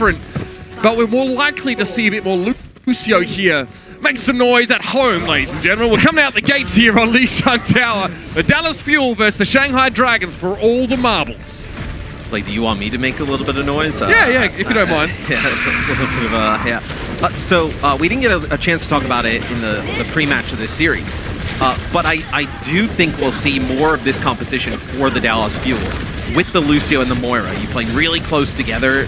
different, but we're more likely to see a bit more Lucio here. Make some noise at home, ladies and gentlemen. We're coming out the gates here on Lijiang Tower. The Dallas Fuel versus the Shanghai Dragons for all the marbles. It's like, do you want me to make a little bit of noise? Yeah, if you don't mind. Yeah, a little bit of, yeah. So we didn't get a chance to talk about it in the pre-match of this series. But I do think we'll see more of this competition for the Dallas Fuel. With the Lucio and the Moira, you play really close together.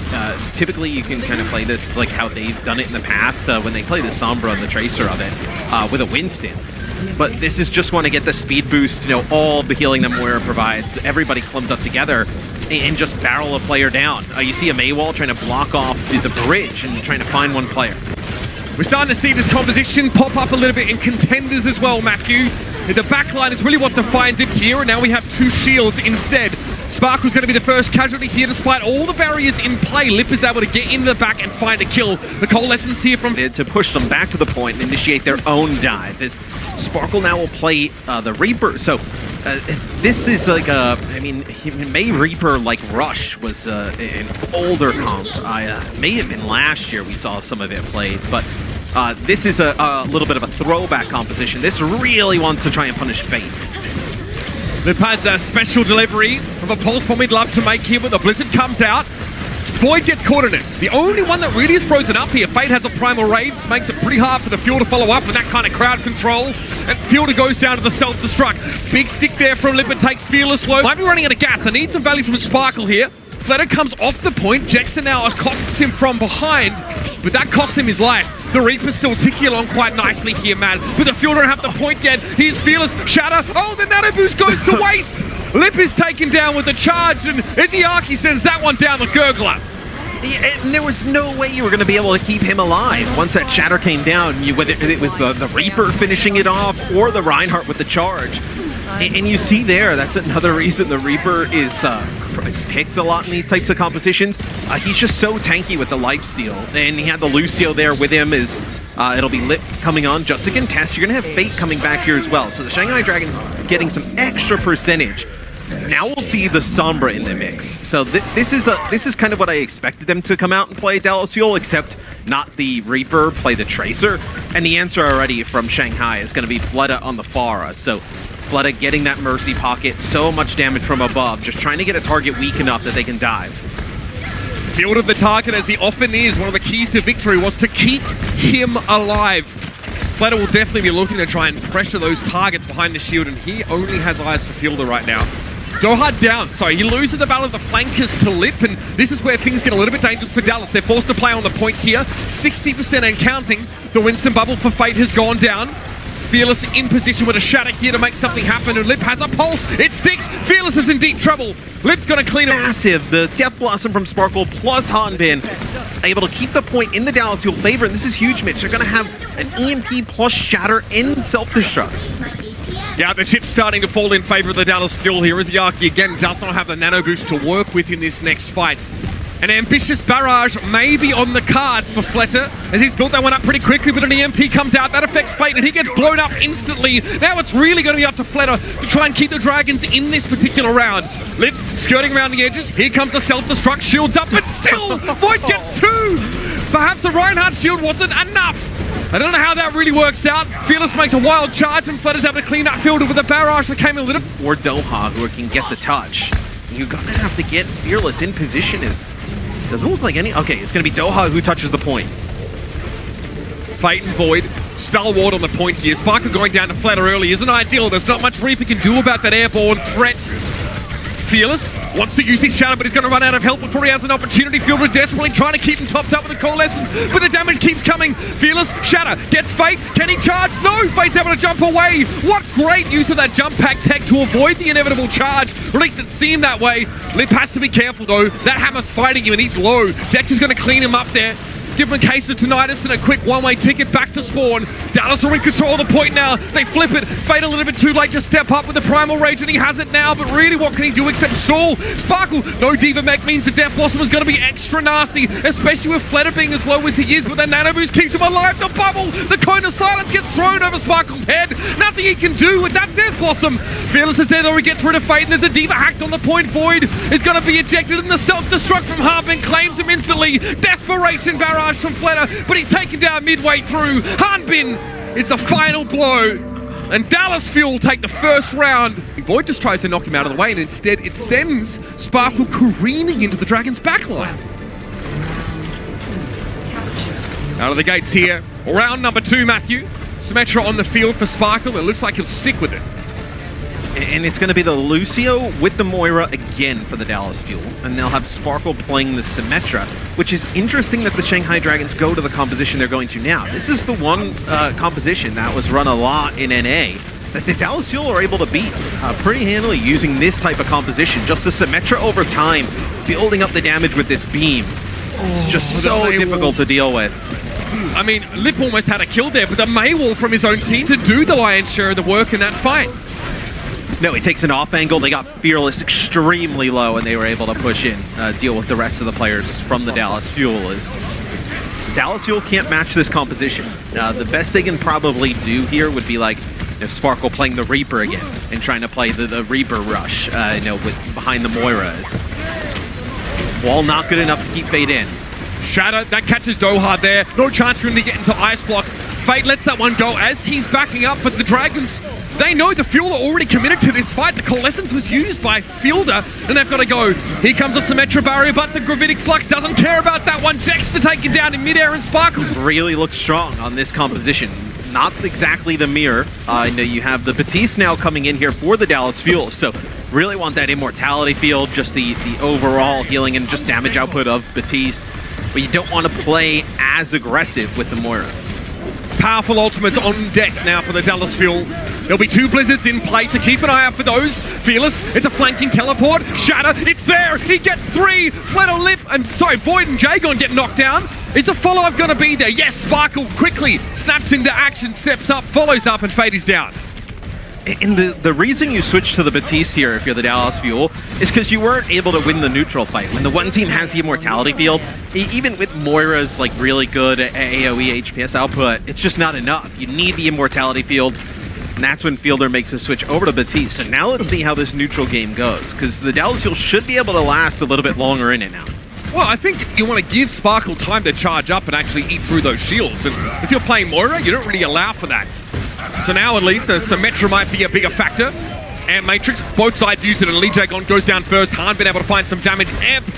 Typically, you can kind of play this like how they've done it in the past when they play the Sombra and the Tracer of it with a Winston. But this is just want to get the speed boost, you know, all the healing that Moira provides. Everybody clumped up together and just barrel a player down. You see a Maywall trying to block off the bridge and trying to find one player. We're starting to see this composition pop up a little bit in contenders as well, Matthew. The backline is really what defines it here, and now we have two shields instead. Sparkle's going to be the first casualty here despite all the barriers in play. Lip is able to get into the back and find a kill. The coalescence here from... To push them back to the point and initiate their own dive. As Sparkle now will play the Reaper. So this is like a... I mean, May Reaper like Rush was an older comp. May have been last year we saw some of it played, but this is a little bit of a throwback composition. This really wants to try and punish Fate. Lip has a special delivery of a pulse bomb we'd love to make here, but the Blizzard comes out. Void gets caught in it. The only one that really is frozen up here. Fate has a primal rage, makes it pretty hard for the Fuel to follow up with that kind of crowd control. And Fuel goes down to the self-destruct. Big stick there from Lip and takes Fearless low. Might be running out of gas. I need some value from Sparkle here. Fletter comes off the point. Jackson now accosts him from behind, but that costs him his life. The Reaper's still ticking along quite nicely here, man. But the Fuel don't have the point yet. Here's Fearless. Shatter. Oh, the Nano Boost goes to waste. Lip is taken down with the charge, and Izzyaki sends that one down the Gurgler. Yeah, and there was no way you were going to be able to keep him alive. Once that Shatter came down, whether it was the Reaper finishing it off or the Reinhardt with the charge. And you see there, that's another reason the Reaper is picked a lot in these types of compositions. He's just so tanky with the lifesteal. And he had the Lucio there with him as it'll be Lip coming on just to contest. You're going to have Fate coming back here as well. So the Shanghai Dragons getting some extra percentage. Now we'll see the Sombra in the mix. So this is kind of what I expected them to come out and play Dallas Fuel, except not the Reaper, play the Tracer. And the answer already from Shanghai is going to be Fleta on the Pharah. So Fleta getting that Mercy Pocket, so much damage from above, just trying to get a target weak enough that they can dive. Field of the target, as he often is, one of the keys to victory was to keep him alive. Fleta will definitely be looking to try and pressure those targets behind the shield, and he only has eyes for Fielder right now. Dohad down. Sorry, he loses the battle of the flankers to Lip, and this is where things get a little bit dangerous for Dallas. They're forced to play on the point here. 60% and counting. The Winston bubble for Fate has gone down. Fearless in position with a Shatter here to make something happen, and Lip has a pulse. It sticks. Fearless is in deep trouble. Lip's going to clean it. Massive. The Death Blossom from Sparkle plus Hanbin able to keep the point in the Dallas Fuel favor, and this is huge, Mitch. They're going to have an EMP plus Shatter in self-destruct. Yeah, the chip's starting to fall in favor of the Dallas Fuel here. Izzyaki again does not have the nano boost to work with in this next fight. An ambitious barrage may be on the cards for Fleta, as he's built that one up pretty quickly, but an EMP comes out, that affects Fate, and he gets blown up instantly. Now it's really going to be up to Fleta to try and keep the Dragons in this particular round. Lip skirting around the edges, here comes the self-destruct, shields up, but still, Void gets two! Perhaps the Reinhardt shield wasn't enough. I don't know how that really works out. Fearless makes a wild charge, and Fleta's able to clean that field with a barrage that came a little... Or Doha, who can get the touch. You're going to have to get Fearless in position as... Doesn't look like any... Okay, it's going to be Doha who touches the point. Fate and Void, stalwart on the point here. Sparkle going down to Fleta early isn't ideal. There's not much Reaper can do about that airborne threat. Fearless wants to use his Shadow, but he's going to run out of help before he has an opportunity. Fielder desperately trying to keep him topped up with the coalescence, but the damage keeps coming. Fearless, Shadow, gets Fate. Can he charge? No! Fate's able to jump away. What great use of that jump pack tech to avoid the inevitable charge. Or at least it seemed that way. Lip has to be careful though. That Hammer's fighting him and he's low. Dex is going to clean him up there. Give him a case of tinnitus and a quick one-way ticket back to spawn. Dallas are in control of the point now. They flip it. Fate a little bit too late to step up with the primal rage, and he has it now, but really what can he do except stall? Sparkle, no Diva Mech means the Death Blossom is going to be extra nasty, especially with Fleta being as low as he is, but the Nano Boost keeps him alive. The bubble, the Cone of Silence gets thrown over Sparkle's head. Nothing he can do with that Death Blossom. Fearless is there though, he gets rid of Fate, and there's a Diva hacked on the point. Void is going to be ejected, and the self-destruct from Harbin claims him instantly. Desperation barrage from Fleta, but he's taken down midway through. Harbin is the final blow, and Dallas Fuel take the first round. Void just tries to knock him out of the way, and instead it sends Sparkle careening into the Dragon's backline. Out of the gates here, round number 2, Matthew. Symmetra on the field for Sparkle. It looks like he'll stick with it. And it's going to be the Lucio with the Moira again for the Dallas Fuel. And they'll have Sparkle playing the Symmetra, which is interesting that the Shanghai Dragons go to the composition they're going to now. This is the one composition that was run a lot in NA that the Dallas Fuel are able to beat pretty handily using this type of composition. Just the Symmetra over time, building up the damage with this beam. It's just so difficult to deal with. I mean, Lip almost had a kill there, but the Maywall from his own team to do the lion's share of the work in that fight. No, he takes an off angle. They got Fearless extremely low, and they were able to push in, deal with the rest of the players from the Dallas Fuel. Dallas Fuel can't match this composition. The best they can probably do here would be like Sparkle playing the Reaper again and trying to play the Reaper rush, with behind the Moiras. Wall not good enough to keep Fate in. Shadow, that catches Doha there. No chance for him to get into Ice Block. Fate lets that one go as he's backing up, but the Dragons, they know the Fuel are already committed to this fight. The Coalescence was used by Fielder, and they've got to go. Here comes the Symmetra barrier, but the Gravitic Flux doesn't care about that one. Jex to take it down in midair, and Sparkles really looks strong on this composition. Not exactly the mirror. You have the Batiste now coming in here for the Dallas Fuel, so really want that immortality field, just the overall healing and just damage output of Batiste. But you don't want to play as aggressive with the Moira. Powerful ultimates on deck now for the Dallas Fuel. There'll be 2 Blizzards in play, so keep an eye out for those. Fearless, it's a flanking teleport. Shatter, it's there. He gets 3. Fleto Lip, Void and Jagon get knocked down. Is the follow-up going to be there? Yes, Sparkle quickly snaps into action, steps up, follows up, and Fate is down. And the reason you switch to the Batiste here if you're the Dallas Fuel is because you weren't able to win the neutral fight. When the one team has the immortality field, even with Moira's really good AoE HPS output, it's just not enough. You need the immortality field, and that's when Fielder makes a switch over to Batiste. So now let's see how this neutral game goes, because the Dallas Fuel should be able to last a little bit longer in it now. Well, I think you want to give Sparkle time to charge up and actually eat through those shields. And if you're playing Moira, you don't really allow for that. So now at least Symmetra might be a bigger factor. And Matrix, both sides use it, and Lee Jagon goes down first. Han been able to find some damage amped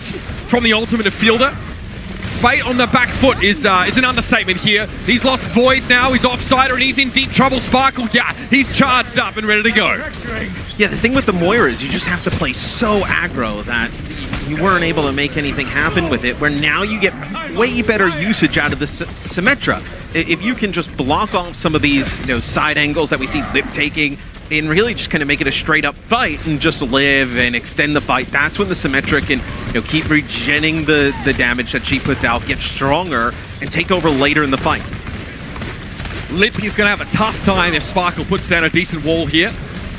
from the ultimate of Fielder. Fate on the back foot is an understatement here. He's lost Void now, he's offsider, and he's in deep trouble. Sparkle, yeah, he's charged up and ready to go. Yeah, the thing with the Moira is you just have to play so aggro that you weren't able to make anything happen with it, where now you get way better usage out of the Symmetra. If you can just block off some of these side angles that we see Lip taking, and really just kind of make it a straight-up fight and just live and extend the fight, that's when the Symmetra can keep regenning the damage that she puts out, get stronger, and take over later in the fight. Lip is going to have a tough time if Sparkle puts down a decent wall here.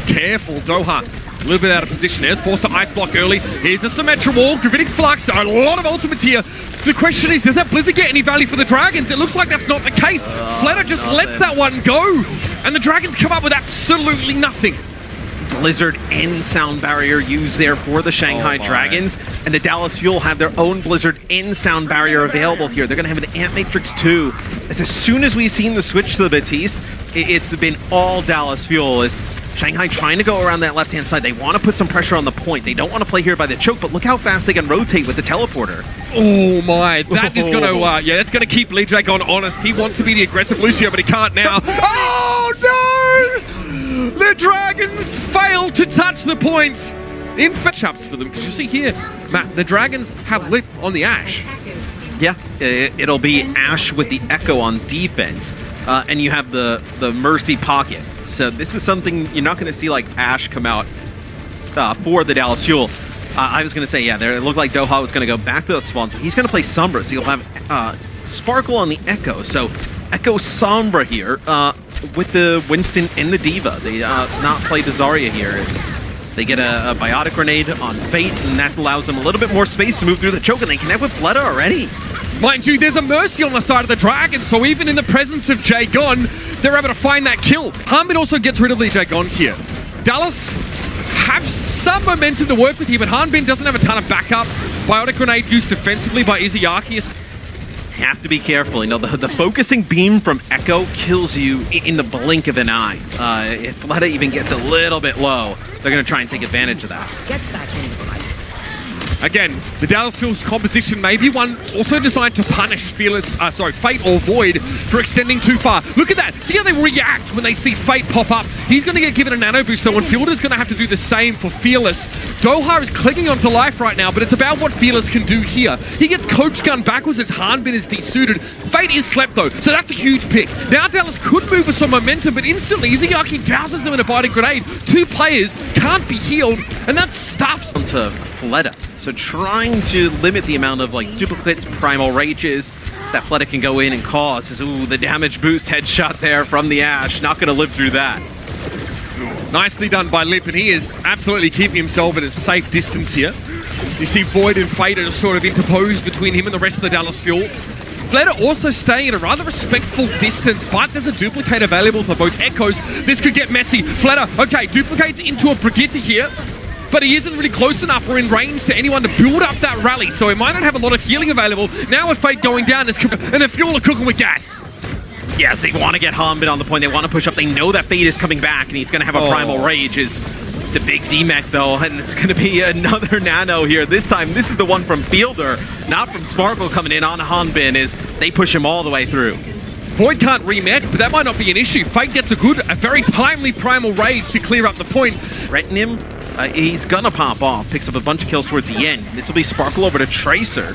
Careful, Doha. A little bit out of position there. Is forced to ice block early. Here's the Symmetra wall. Gravitic Flux. A lot of ultimates here. The question is, does that Blizzard get any value for the Dragons? It looks like that's not the case. Fleta just lets that one go. And the Dragons come up with absolutely nothing. Blizzard and Sound Barrier used there for the Shanghai Dragons. And the Dallas Fuel have their own Blizzard and Sound Barrier available here. They're going to have an Ant Matrix 2. As soon as we've seen the switch to the Batiste, it's been all Dallas Fuel. Shanghai trying to go around that left-hand side. They want to put some pressure on the point. They don't want to play here by the choke, but look how fast they can rotate with the teleporter. Oh my, that is going to, that's going to keep Lee Jagon honest. He wants to be the aggressive Lucio, but he can't now. Oh no! The Dragons fail to touch the point. In matchups for them, because you see here, Matt, the Dragons have Lip on the Ashe. Yeah, it'll be Ashe with the Echo on defense, and you have the Mercy Pocket. So this is something you're not going to see like Ashe come out for the Dallas Fuel. I was going to say, yeah, it looked like Doha was going to go back to the Spawn. So he's going to play Sombra, so you'll have Sparkle on the Echo. So Echo Sombra here with the Winston and the Diva. They not play the Zarya here. They get a Biotic Grenade on Fate, and that allows them a little bit more space to move through the choke, and they connect with Fleta already. Mind you, there's a Mercy on the side of the Dragon, so even in the presence of Jagon, they're able to find that kill. Harmit also gets rid of Lee Jagon here. Dallas have some momentum to work with here, but Hanbin doesn't have a ton of backup. Biotic Grenade used defensively by Izayaki. Have to be careful. You know, the focusing beam from Echo kills you in the blink of an eye. If Fleta even gets a little bit low, they're going to try and take advantage of that. Gets back in the fight. Again, the Dallas Fuel's composition may be one also designed to punish Fate or Void for extending too far. Look at that. See how they react when they see Fate pop up. He's going to get given a nano boost, though, and Fielder's going to have to do the same for Fearless. Doha is clinging onto life right now, but it's about what Fearless can do here. He gets Coach Gun backwards as Hanbin is desuited. Fate is slept, though, so that's a huge pick. Now Dallas could move with some momentum, but instantly Izayaki douses them in a biting grenade. Two players can't be healed, and that stuffs Onto Fleta. So trying to limit the amount of like duplicates, primal rages that Fleta can go in and cause is, ooh, the damage boost headshot there from the Ash. Not going to live through that. Nicely done by Lip, and he is absolutely keeping himself at a safe distance here. You see Void and Fate are sort of interposed between him and the rest of the Dallas Fuel. Fleta also staying at a rather respectful distance, but there's a duplicate available for both Echoes. This could get messy. Fleta, okay, duplicates into a Brigitte here, but he isn't really close enough or in range to anyone to build up that rally, so he might not have a lot of healing available. Now with Fate going down, and the Fuel are cooking with gas. Yes, they want to get Hanbin on the point. They want to push up. They know that Fate is coming back, and he's going to have a primal rage. It's a big D-Mech, though, and it's going to be another nano here. This time, this is the one from Fielder, not from Sparkle coming in on Hanbin, is they push him all the way through. Void can't remech, but that might not be an issue. Fate gets a very timely primal rage to clear up the point. Threaten him. He's gonna pop off, picks up a bunch of kills towards the end. This will be Sparkle over to Tracer.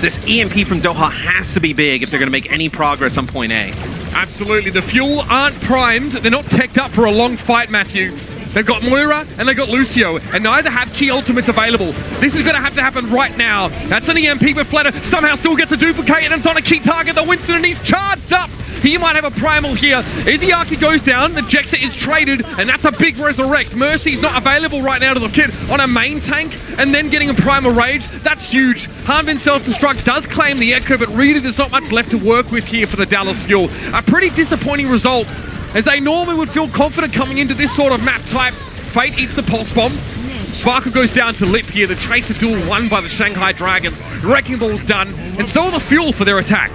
This EMP from Doha has to be big if they're gonna make any progress on point A. Absolutely, the Fuel aren't primed. They're not teched up for a long fight, Matthew. They've got Moira and they've got Lucio, and neither have key ultimates available. This is gonna have to happen right now. That's an EMP, but Fleta somehow still gets a duplicate, and it's on a key target, the Winston, and he's charged up. He might have a primal here. Izayaki goes down, the Jexa is traded, and that's a big resurrect. Mercy's not available right now to the kid on a main tank, and then getting a primal rage. That's huge. Hanbin self-destruct does claim the Echo, but really there's not much left to work with here for the Dallas Fuel. A pretty disappointing result, as they normally would feel confident coming into this sort of map type. Fate eats the pulse bomb. Sparkle goes down to Lip here. The Tracer duel won by the Shanghai Dragons. Wrecking Ball's done, and so are the Fuel for their attack.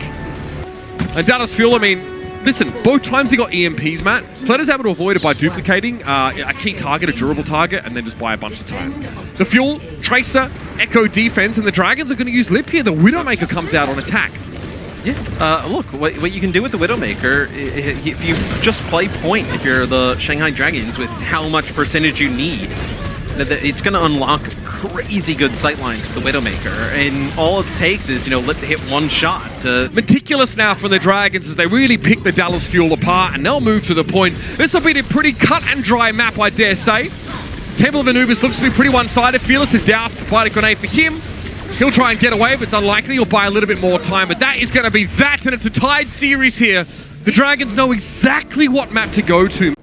And Dallas Fuel, I mean, listen, both times he got EMPs, Matt. Fleta's able to avoid it by duplicating a key target, a durable target, and then just buy a bunch of time. The Fuel, Tracer, Echo defense, and the Dragons are going to use Lip here. The Widowmaker comes out on attack. Yeah, look, what you can do with the Widowmaker, if you just play point, if you're the Shanghai Dragons, with how much percentage you need, it's going to unlock crazy good sightlines for the Widowmaker, and all it takes is, Lip to hit one shot. Meticulous now from the Dragons as they really pick the Dallas Fuel apart, and they'll move to the point. This will be a pretty cut and dry map, I dare say. Temple of Anubis looks to be pretty one-sided. Fearless is doused to fight a grenade for him. He'll try and get away, but it's unlikely. He'll buy a little bit more time, but that is going to be that, and it's a tied series here. The Dragons know exactly what map to go to.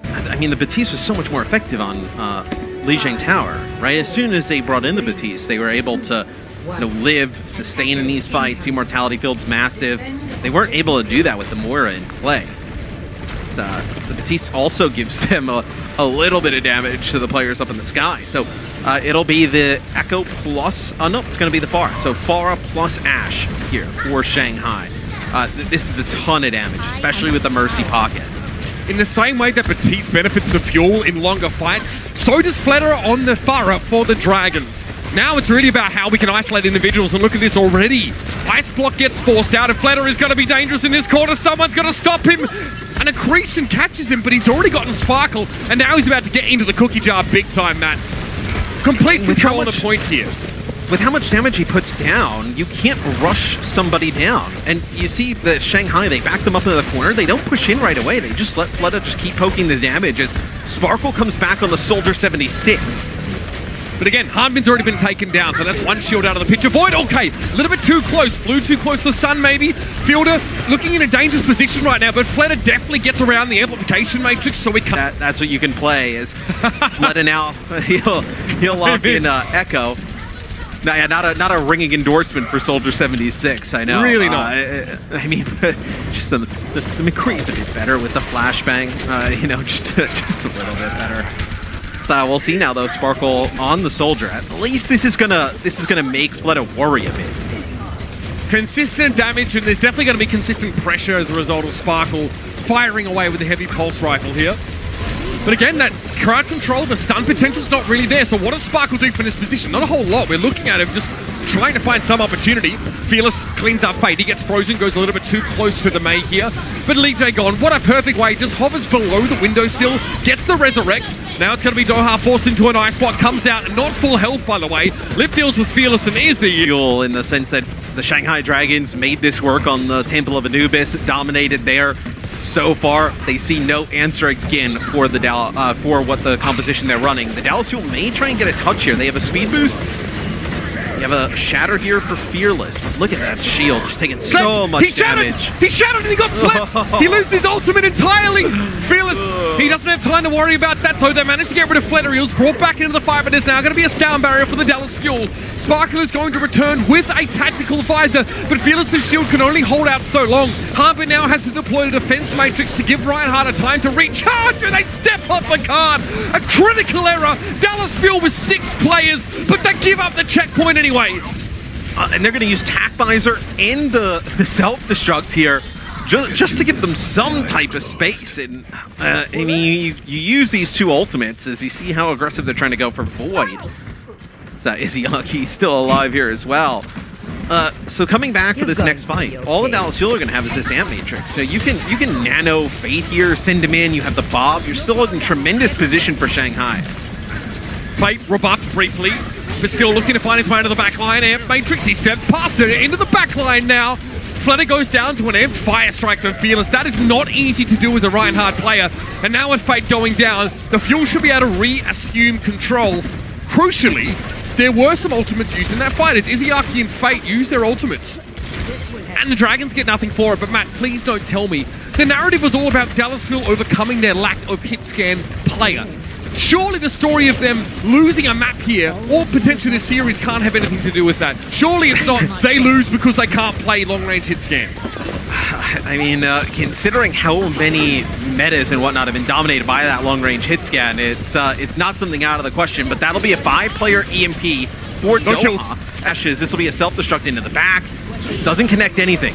I mean, the Batiste was so much more effective on Lijiang Tower, right? As soon as they brought in the Batiste, they were able to live, sustain in these fights. Immortality field's massive. They weren't able to do that with the Moira in play. The Batiste also gives them a little bit of damage to the players up in the sky. So it'll be the Echo plus... no, it's going to be the Pharah. So Pharah plus Ashe here for Shanghai. This is a ton of damage, especially with the Mercy pocket. In the same way that Batiste benefits the Fuel in longer fights, so does Fleta on the Pharah for the Dragons. Now it's really about how we can isolate individuals, and look at this already. Ice Block gets forced out, and Fleta is going to be dangerous in this corner. Someone's going to stop him. And Accretion catches him, but he's already gotten Sparkle, and now he's about to get into the cookie jar big time, Matt. Complete control on the point here. With how much damage he puts down, you can't rush somebody down. And you see the Shanghai, they back them up into the corner. They don't push in right away. They just let Fleta just keep poking the damage as Sparkle comes back on the Soldier 76. But again, Hanbin's already been taken down, so that's one shield out of the picture. Void, okay, a little bit too close. Flew too close to the sun, maybe. Fielder looking in a dangerous position right now, but Fleta definitely gets around the amplification matrix, so we can't... That's what you can play, is Fleta now, he'll lock in Echo. Not a ringing endorsement for Soldier 76. I know. Really not. I mean, just the McCree's a bit better with the flashbang. You know, just a little bit better. So we'll see now though. Sparkle on the Soldier. At least this is gonna make Fleta worry a bit. Consistent damage, and there's definitely going to be consistent pressure as a result of Sparkle firing away with the heavy pulse rifle here. But again, that crowd control, the stun potential's not really there. So what does Sparkle do from this position? Not a whole lot. We're looking at him just trying to find some opportunity. Fearless cleans up Fate. He gets frozen, goes a little bit too close to the May here. But Lee J gone. What a perfect way. Just hovers below the windowsill, gets the resurrect. Now it's going to be Doha forced into an ice block, comes out, and not full health, by the way. Lip deals with Fearless and is the fuel in the sense that the Shanghai Dragons made this work on the Temple of Anubis, dominated there. So far, they see no answer again for the for what the composition they're running. The Dallas Fuel may try and get a touch here. They have a speed boost. You have a shatter here for Fearless. Look at that shield, just taking so much damage. He shattered and he got slapped. He loses his ultimate entirely. Fearless, he doesn't have time to worry about that though. They managed to get rid of Fleta. He was brought back into the fight, but there's now going to be a sound barrier for the Dallas Fuel. Sparkle is going to return with a tactical visor, but Fearless's shield can only hold out so long. Harvey now has to deploy the defense matrix to give Reinhardt a time to recharge, and they step off the card. A critical error. Dallas Fuel with 6 players, but they give up the checkpoint anyway. And they're going to use Tac Visor and the self-destruct here just to give them some type of space. And I mean, you use these 2 ultimates as you see how aggressive they're trying to go for Void. So Izzyaki still alive here as well. So coming back for this next fight, all the Dallas Fuel are going to have is this Amp Matrix. So you can nano Fate here, send him in, you have the Bob. You're still in tremendous position for Shanghai. Fate rebuffed briefly, but still looking to find his way into the backline. Amp Matrix, he stepped past it, into the backline now. Fleta goes down to an amped Fire Strike from Fearless. That is not easy to do as a Reinhardt player. And now with Fate going down, the Fuel should be able to re-assume control. Crucially, there were some ultimates used in that fight as Izzyaki and Fate use their ultimates. And the Dragons get nothing for it, but Matt, please don't tell me. The narrative was all about Dallas Fuel overcoming their lack of hit scan player. Surely the story of them losing a map here, or potentially the series, can't have anything to do with that. Surely it's not they lose because they can't play long-range hit scan. I mean, considering how many metas and whatnot have been dominated by that long-range hit scan, it's not something out of the question, but that'll be a 5-player EMP for Doha. Ashes, this will be a self-destruct into the back. Doesn't connect anything.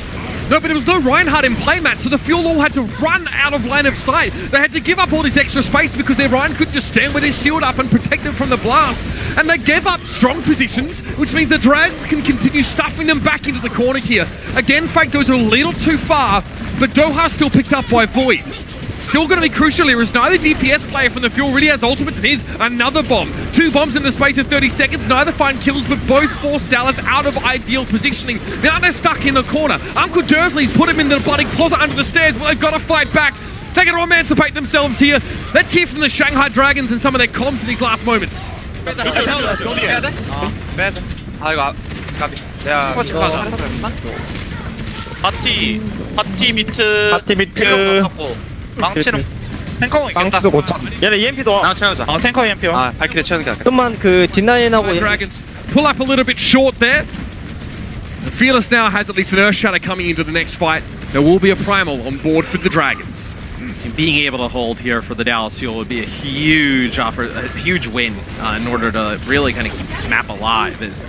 No, but there was no Reinhardt in play, Matt, so the Fuel all had to run out of line of sight. They had to give up all this extra space because their Ryan couldn't just stand with his shield up and protect them from the blast. And they gave up strong positions, which means the Drags can continue stuffing them back into the corner here. Again, Fate goes a little too far, but Doha still picked up by Void. Still going to be crucial here as neither DPS player from the Fuel really has ultimates, and here's another bomb. 2 bombs in the space of 30 seconds, neither find kills, but both force Dallas out of ideal positioning. Now they're stuck in the corner. Uncle Dursley's put him in the bloody closet under the stairs, but they've got to fight back. They're going to emancipate themselves here. Let's hear from the Shanghai Dragons and some of their comms in these last moments. 파티 미트 망치는 탱커 망치도 못 참. 얘네 EMP도 탱커 EMP 와. 발키리 채우는 게 좀만 그 뒷라인하고 Dragons pull up a little bit short there. Fearless now has at least an Earth Shatter coming into the next fight. There will be a Primal on board for the Dragons. And being able to hold here for the Dallas Fuel would be a huge offer, a huge win in order to really kind of keep this map alive. As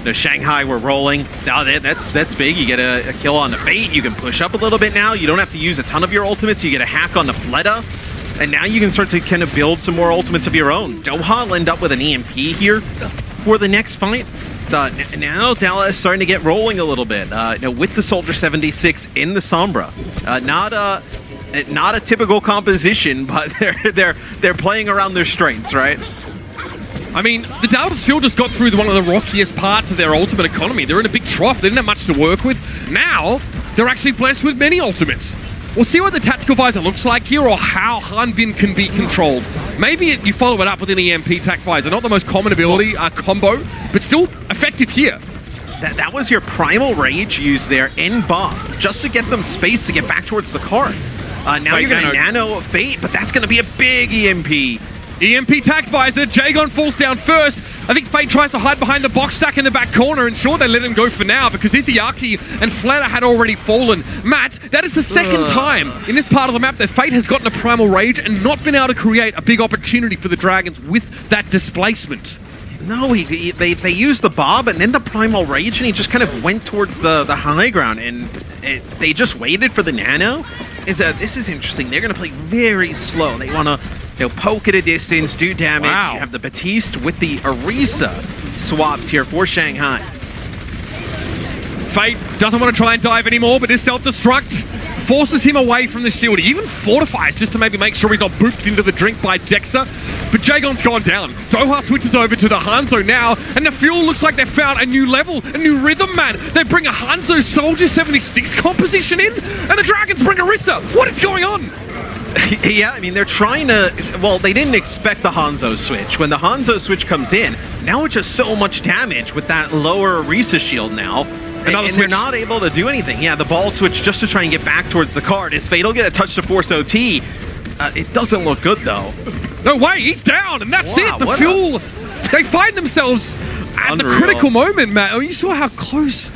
the Shanghai were rolling. Now that's big. You get a kill on the Fate. You can push up a little bit now. You don't have to use a ton of your ultimates. You get a hack on the Fleta. And now you can start to kind of build some more ultimates of your own. Doha will end up with an EMP here for the next fight. Now Dallas is starting to get rolling a little bit. With the Soldier 76 in the Sombra. Not a typical composition, but they're playing around their strengths, right? I mean, the Dallas Fuel just got through one of the rockiest parts of their ultimate economy. They're in a big trough. They didn't have much to work with. Now, they're actually blessed with many ultimates. We'll see what the tactical visor looks like here or how Hanbin can be controlled. Maybe you follow it up with an EMP tac visor. Not the most common ability combo, but still effective here. That was your Primal Rage used there in buff, just to get them space to get back towards the cart. Now you're going to nano Fate, but that's going to be a big EMP. EMP tac visor, Jagon falls down first. I think Fate tries to hide behind the box stack in the back corner, and sure, they let him go for now because Izayaki and Flatter had already fallen. Matt, that is the second time in this part of the map that Fate has gotten a Primal Rage and not been able to create a big opportunity for the Dragons with that displacement. No, they used the Bob and then the Primal Rage, and he just kind of went towards the high ground, and they just waited for the Nano. This is interesting. They're going to play very slow. They want to poke at a distance, do damage. Wow. You have the Batiste with the Orisa swaps here for Shanghai. Fate doesn't want to try and dive anymore, but his self-destruct forces him away from the shield. He even fortifies just to maybe make sure he's not booped into the drink by Dexa. But Jagon's gone down. Doha switches over to the Hanzo now, and the Fuel looks like they've found a new level, a new rhythm, man. They bring a Hanzo Soldier 76 composition in, and the Dragons bring Orisa. What is going on? Yeah, I mean, they're trying to... Well, they didn't expect the Hanzo switch. When the Hanzo switch comes in, now it's just so much damage with that lower Orisa shield now. And they're not able to do anything. Yeah, the ball switch just to try and get back towards the card. Is Fatal get a touch to force OT? It doesn't look good, though. No way, he's down, and that's it. The Fuel, they find themselves at the critical moment, Matt. Oh, you saw how close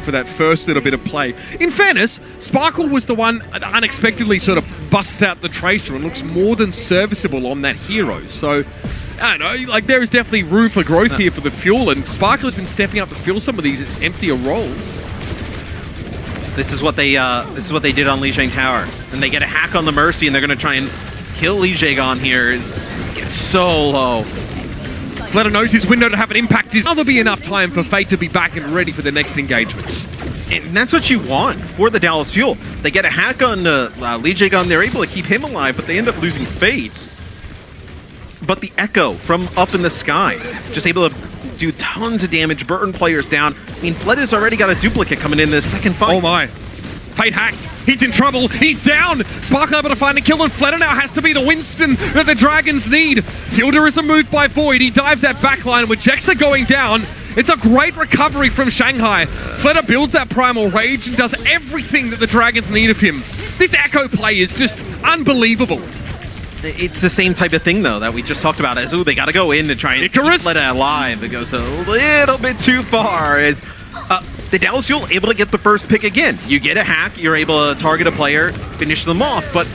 for that first little bit of play. In fairness, Sparkle was the one that unexpectedly sort of busts out the Tracer and looks more than serviceable on that hero. So, I don't know, like there is definitely room for growth here for the Fuel, and Sparkle has been stepping up to fill some of these emptier roles. This is what they did on Li Jiang Tower, and they get a hack on the Mercy, and they're going to try and kill Li Jiang here. Gets so low. Flatter knows his window to have an impact is. There'll be enough time for Fate to be back and ready for the next engagement. And that's what you want for the Dallas Fuel. They get a hack on Li Jiang, they're able to keep him alive, but they end up losing Fate. But the Echo from up in the sky, just able to do tons of damage, burn players down. I mean, Fled has already got a duplicate coming in the second fight. Oh my. Fate hacked. He's in trouble. He's down. Sparkle able to find a kill, and Fledder now has to be the Winston that the Dragons need. Fielder is moved by Void. He dives that backline with Jexa going down. It's a great recovery from Shanghai. Fledder builds that Primal Rage and does everything that the Dragons need of him. This Echo play is just unbelievable. It's the same type of thing, though, that we just talked about. As, ooh, they got to go in and try and keep Fledder alive. It goes a little bit too far. As the Dallas Fuel able to get the first pick again. You get a hack, you're able to target a player, finish them off, but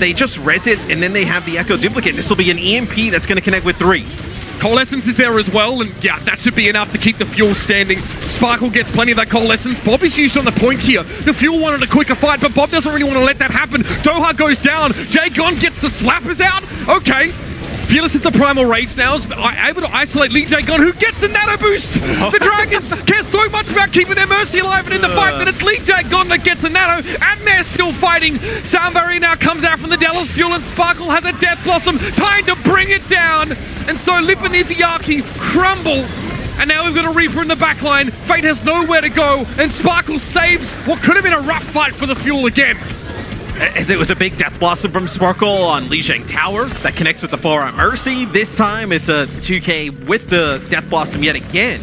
they just res it, and then they have the Echo duplicate. This will be an EMP that's going to connect with 3. Coalescence is there as well, and yeah, that should be enough to keep the Fuel standing. Sparkle gets plenty of that Coalescence. Bob is used on the point here. The Fuel wanted a quicker fight, but Bob doesn't really want to let that happen. Doha goes down. Jagon gets the slappers out. Okay. Fearless is the Primal Rage now, is able to isolate Li Jiang, who gets the Nano Boost. The Dragons care so much about keeping their Mercy alive, and in the fight that it's Li Jiang that gets the Nano, and they're still fighting. Sound Barrier now comes out from the Dallas Fuel, and Sparkle has a Death Blossom, time to bring it down. And so Lip and Izayaki crumble. And now we've got a Reaper in the backline. Fate has nowhere to go, and Sparkle saves what could have been a rough fight for the Fuel again. As it was a big Death Blossom from Sparkle on Li Jiang Tower that connects with the Forearm Mercy. This time it's a 2K with the Death Blossom yet again.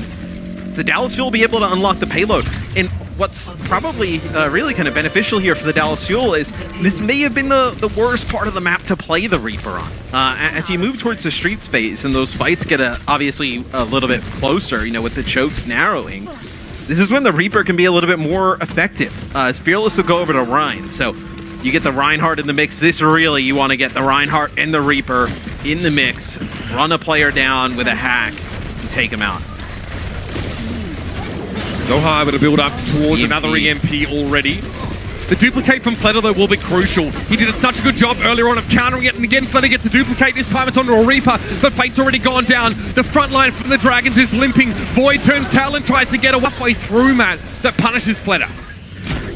The Dallas Fuel will be able to unlock the payload. And what's probably really kind of beneficial here for the Dallas Fuel is this may have been the worst part of the map to play the Reaper on. As you move towards the street space and those fights get obviously a little bit closer, you know, with the chokes narrowing, this is when the Reaper can be a little bit more effective. As Fearless will go over to Ryan. So you get the Reinhardt in the mix. This really, you want to get the Reinhardt and the Reaper in the mix. Run a player down with a hack and take him out. Doha able to build up towards another EMP already. The duplicate from Fledder, though, will be crucial. He did such a good job earlier on of countering it, and again, Fledder gets to duplicate. This time it's onto a Reaper, but Fate's already gone down. The front line from the Dragons is limping. Void turns tail and tries to get a halfway through, man. That punishes Fledder.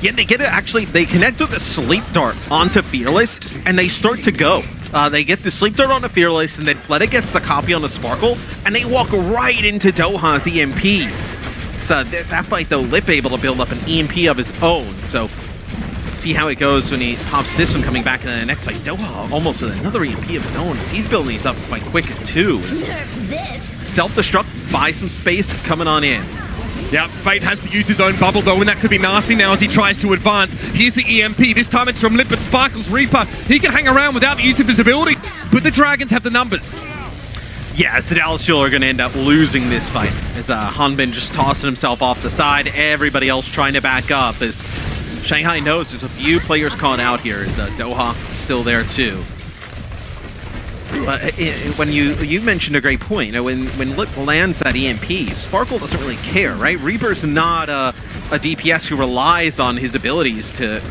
Yeah, they get it. Actually, they connect with the Sleep Dart onto Fearless, and they start to go. They get the Sleep Dart onto Fearless, and then Fleta gets the copy on the Sparkle, and they walk right into Doha's EMP. So that fight, though, Lip able to build up an EMP of his own. So see how it goes when he pops this one coming back in the next fight. Doha almost with another EMP of his own. He's building these up quite quick, too. Self-destruct, buy some space, coming on in. Yeah, Fate has to use his own bubble, though, and that could be nasty now as he tries to advance. Here's the EMP. This time it's from Lip, but Sparkle's Reaper. He can hang around without the use of his ability, but the Dragons have the numbers. Yes, the Dallas Fuel are going to end up losing this fight as Hanbin just tossing himself off the side. Everybody else trying to back up as Shanghai knows there's a few players caught out here. Is Doha still there too? But when you mentioned a great point, when Lip lands that EMP, Sparkle doesn't really care, right? Reaper's not a DPS who relies on his abilities to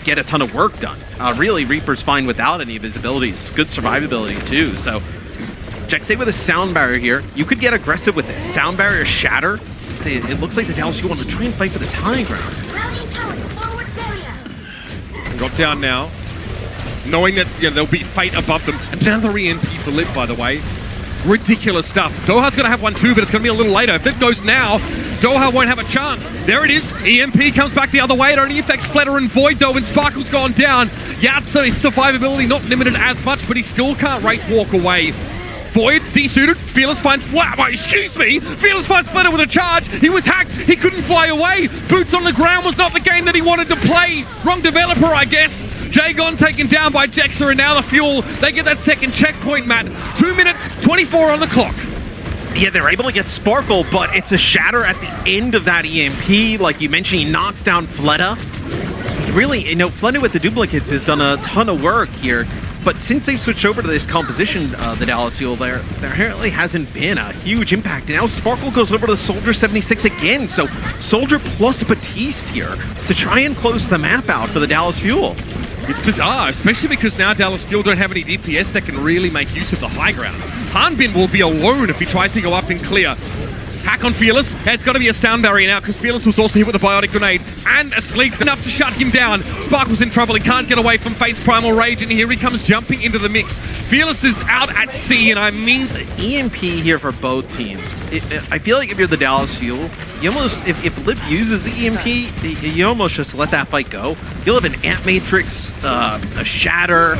get a ton of work done. Really, Reaper's fine without any of his abilities. Good survivability too. So Jexay with a sound barrier here. You could get aggressive with it. Sound barrier shatter. It looks like the Dallas Fuel want to try and fight for this high ground. Drop down now, knowing that there'll be fate above them. Another EMP for Lip, by the way. Ridiculous stuff. Doha's going to have one too, but it's going to be a little later. If it goes now, Doha won't have a chance. There it is. EMP comes back the other way. It only affects Fletter and Void though, and Sparkle's gone down. Yatsa, his survivability not limited as much, but he still can't Wraith walk away. Void desuited. Fearless finds excuse me. Fearless finds Fletter with a charge. He was hacked. He couldn't fly away. Boots on the ground was not the game that he wanted to play. Wrong developer, I guess. Jagon taken down by Jexa, and now the Fuel, they get that second checkpoint, Matt. 2 minutes, 24 on the clock. Yeah, they're able to get Sparkle, but it's a shatter at the end of that EMP. Like you mentioned, he knocks down Fleta. Really, Fleta with the duplicates has done a ton of work here. But since they've switched over to this composition, the Dallas Fuel, there apparently hasn't been a huge impact. Now Sparkle goes over to Soldier 76 again, so Soldier plus Batiste here to try and close the map out for the Dallas Fuel. It's bizarre, especially because now Dallas Fuel don't have any DPS that can really make use of the high ground. Hanbin will be alone if he tries to go up and clear. Hack on Fearless. It's got to be a sound barrier now because Fearless was also hit with a biotic grenade and a sleep enough to shut him down. Sparkle's in trouble. He can't get away from Fate's Primal Rage, and here he comes jumping into the mix. Fearless is out at sea, and I mean EMP here for both teams. I feel like if you're the Dallas Fuel, you almost, if Lip uses the EMP, you almost just let that fight go. You'll have an Ant Matrix, a Shatter,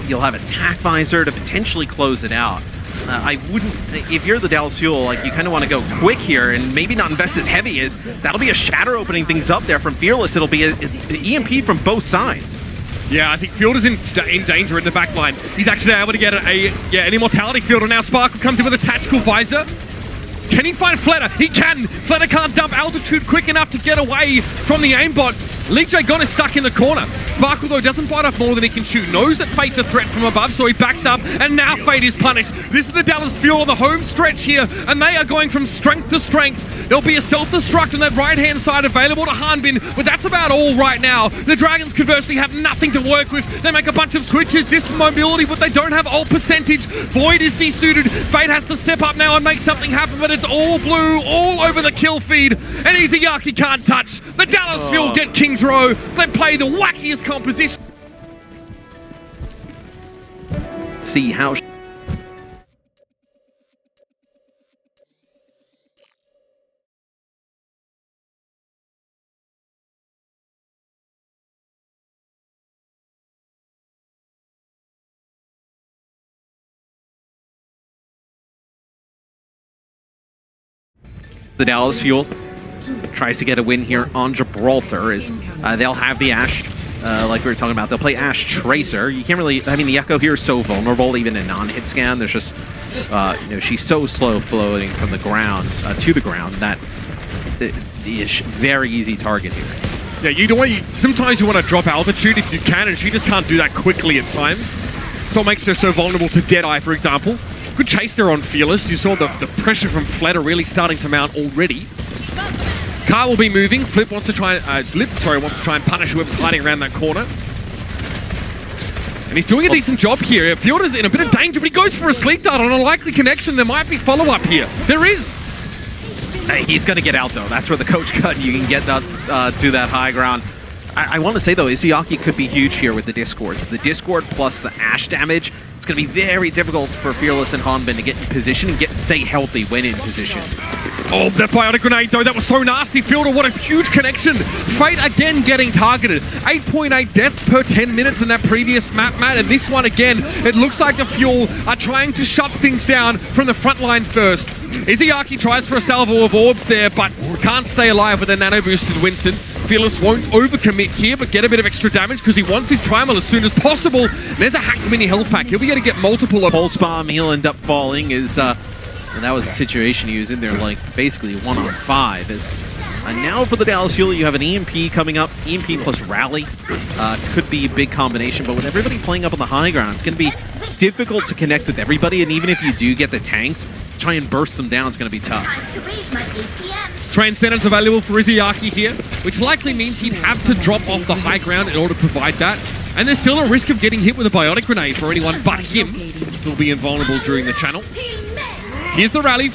you'll have Attack Visor to potentially close it out. I wouldn't, if you're the Dallas Fuel, like you kind of want to go quick here and maybe not invest as heavy as that'll be a Shatter opening things up there from Fearless. It'll be an EMP from both sides. Yeah, I think Field is in danger in the back line. He's actually able to get an Immortality Field, and now Sparkle comes in with a Tactical Visor. Can he find Fletter? He can! Fletter can't dump altitude quick enough to get away from the aimbot. League Jagon is stuck in the corner. Sparkle, though, doesn't bite off more than he can shoot. Knows that Fate's a threat from above, so he backs up, and now Fate is punished. This is the Dallas Fuel on the home stretch here, and they are going from strength to strength. There'll be a self-destruct on that right-hand side available to Hanbin, but that's about all right now. The Dragons, conversely, have nothing to work with. They make a bunch of switches, just mobility, but they don't have ult percentage. Void is desuited. Fate has to step up now and make something happen, but it's all blue, all over the kill feed, and Izayaki can't touch. The Dallas Fuel get King's Row. They play the wackiest composition. See how the Dallas Fuel tries to get a win here on Gibraltar. Is they'll have the Ashe, like we were talking about. They'll play Ashe Tracer. You can't really, I mean, the Echo here is so vulnerable, even in non-hit scan. There's just, she's so slow floating from the ground to the ground that it's very easy target here. Yeah, sometimes you want to drop altitude if you can, and she just can't do that quickly at times. So it makes her so vulnerable to Deadeye, for example. Good chase there on Fearless. You saw the pressure from Fletter really starting to mount already. Car will be moving. Lip wants to try and punish whoever's hiding around that corner. And he's doing a decent job here. Fjorda's in a bit of danger, but he goes for a sleep dart on a likely connection. There might be follow-up here. There is. He's going to get out, though. That's where the coach cut. You can get to that high ground. I want to say, though, Izayaki could be huge here with the Discords. The Discord plus the Ashe damage. It's going to be very difficult for Fearless and Hanbin to get in position and stay healthy when in position. Oh, that biotic grenade, though, that was so nasty. Fielder, what a huge connection. Fate again getting targeted. 8.8 deaths per 10 minutes in that previous map, Matt. And this one again, it looks like the Fuel are trying to shut things down from the front line first. Izayaki tries for a salvo of orbs there, but can't stay alive with a nano-boosted Winston. Fearless won't overcommit here, but get a bit of extra damage because he wants his primal as soon as possible. There's a hacked mini health pack. He'll be able to get multiple of Pulse Bomb, he'll end up falling. And that was a situation he was in there, like, basically 1-on-5. And now for the Dallas Fuel, you have an EMP coming up. EMP plus Rally. Could be a big combination, but with everybody playing up on the high ground, it's going to be difficult to connect with everybody. And even if you do get the tanks, try and burst them down, it's going to be tough. Transcendence available for Izayaki here, which likely means he'd have to drop off the high ground in order to provide that. And there's still a risk of getting hit with a biotic grenade for anyone but him, who'll be invulnerable during the channel. Here's the rally.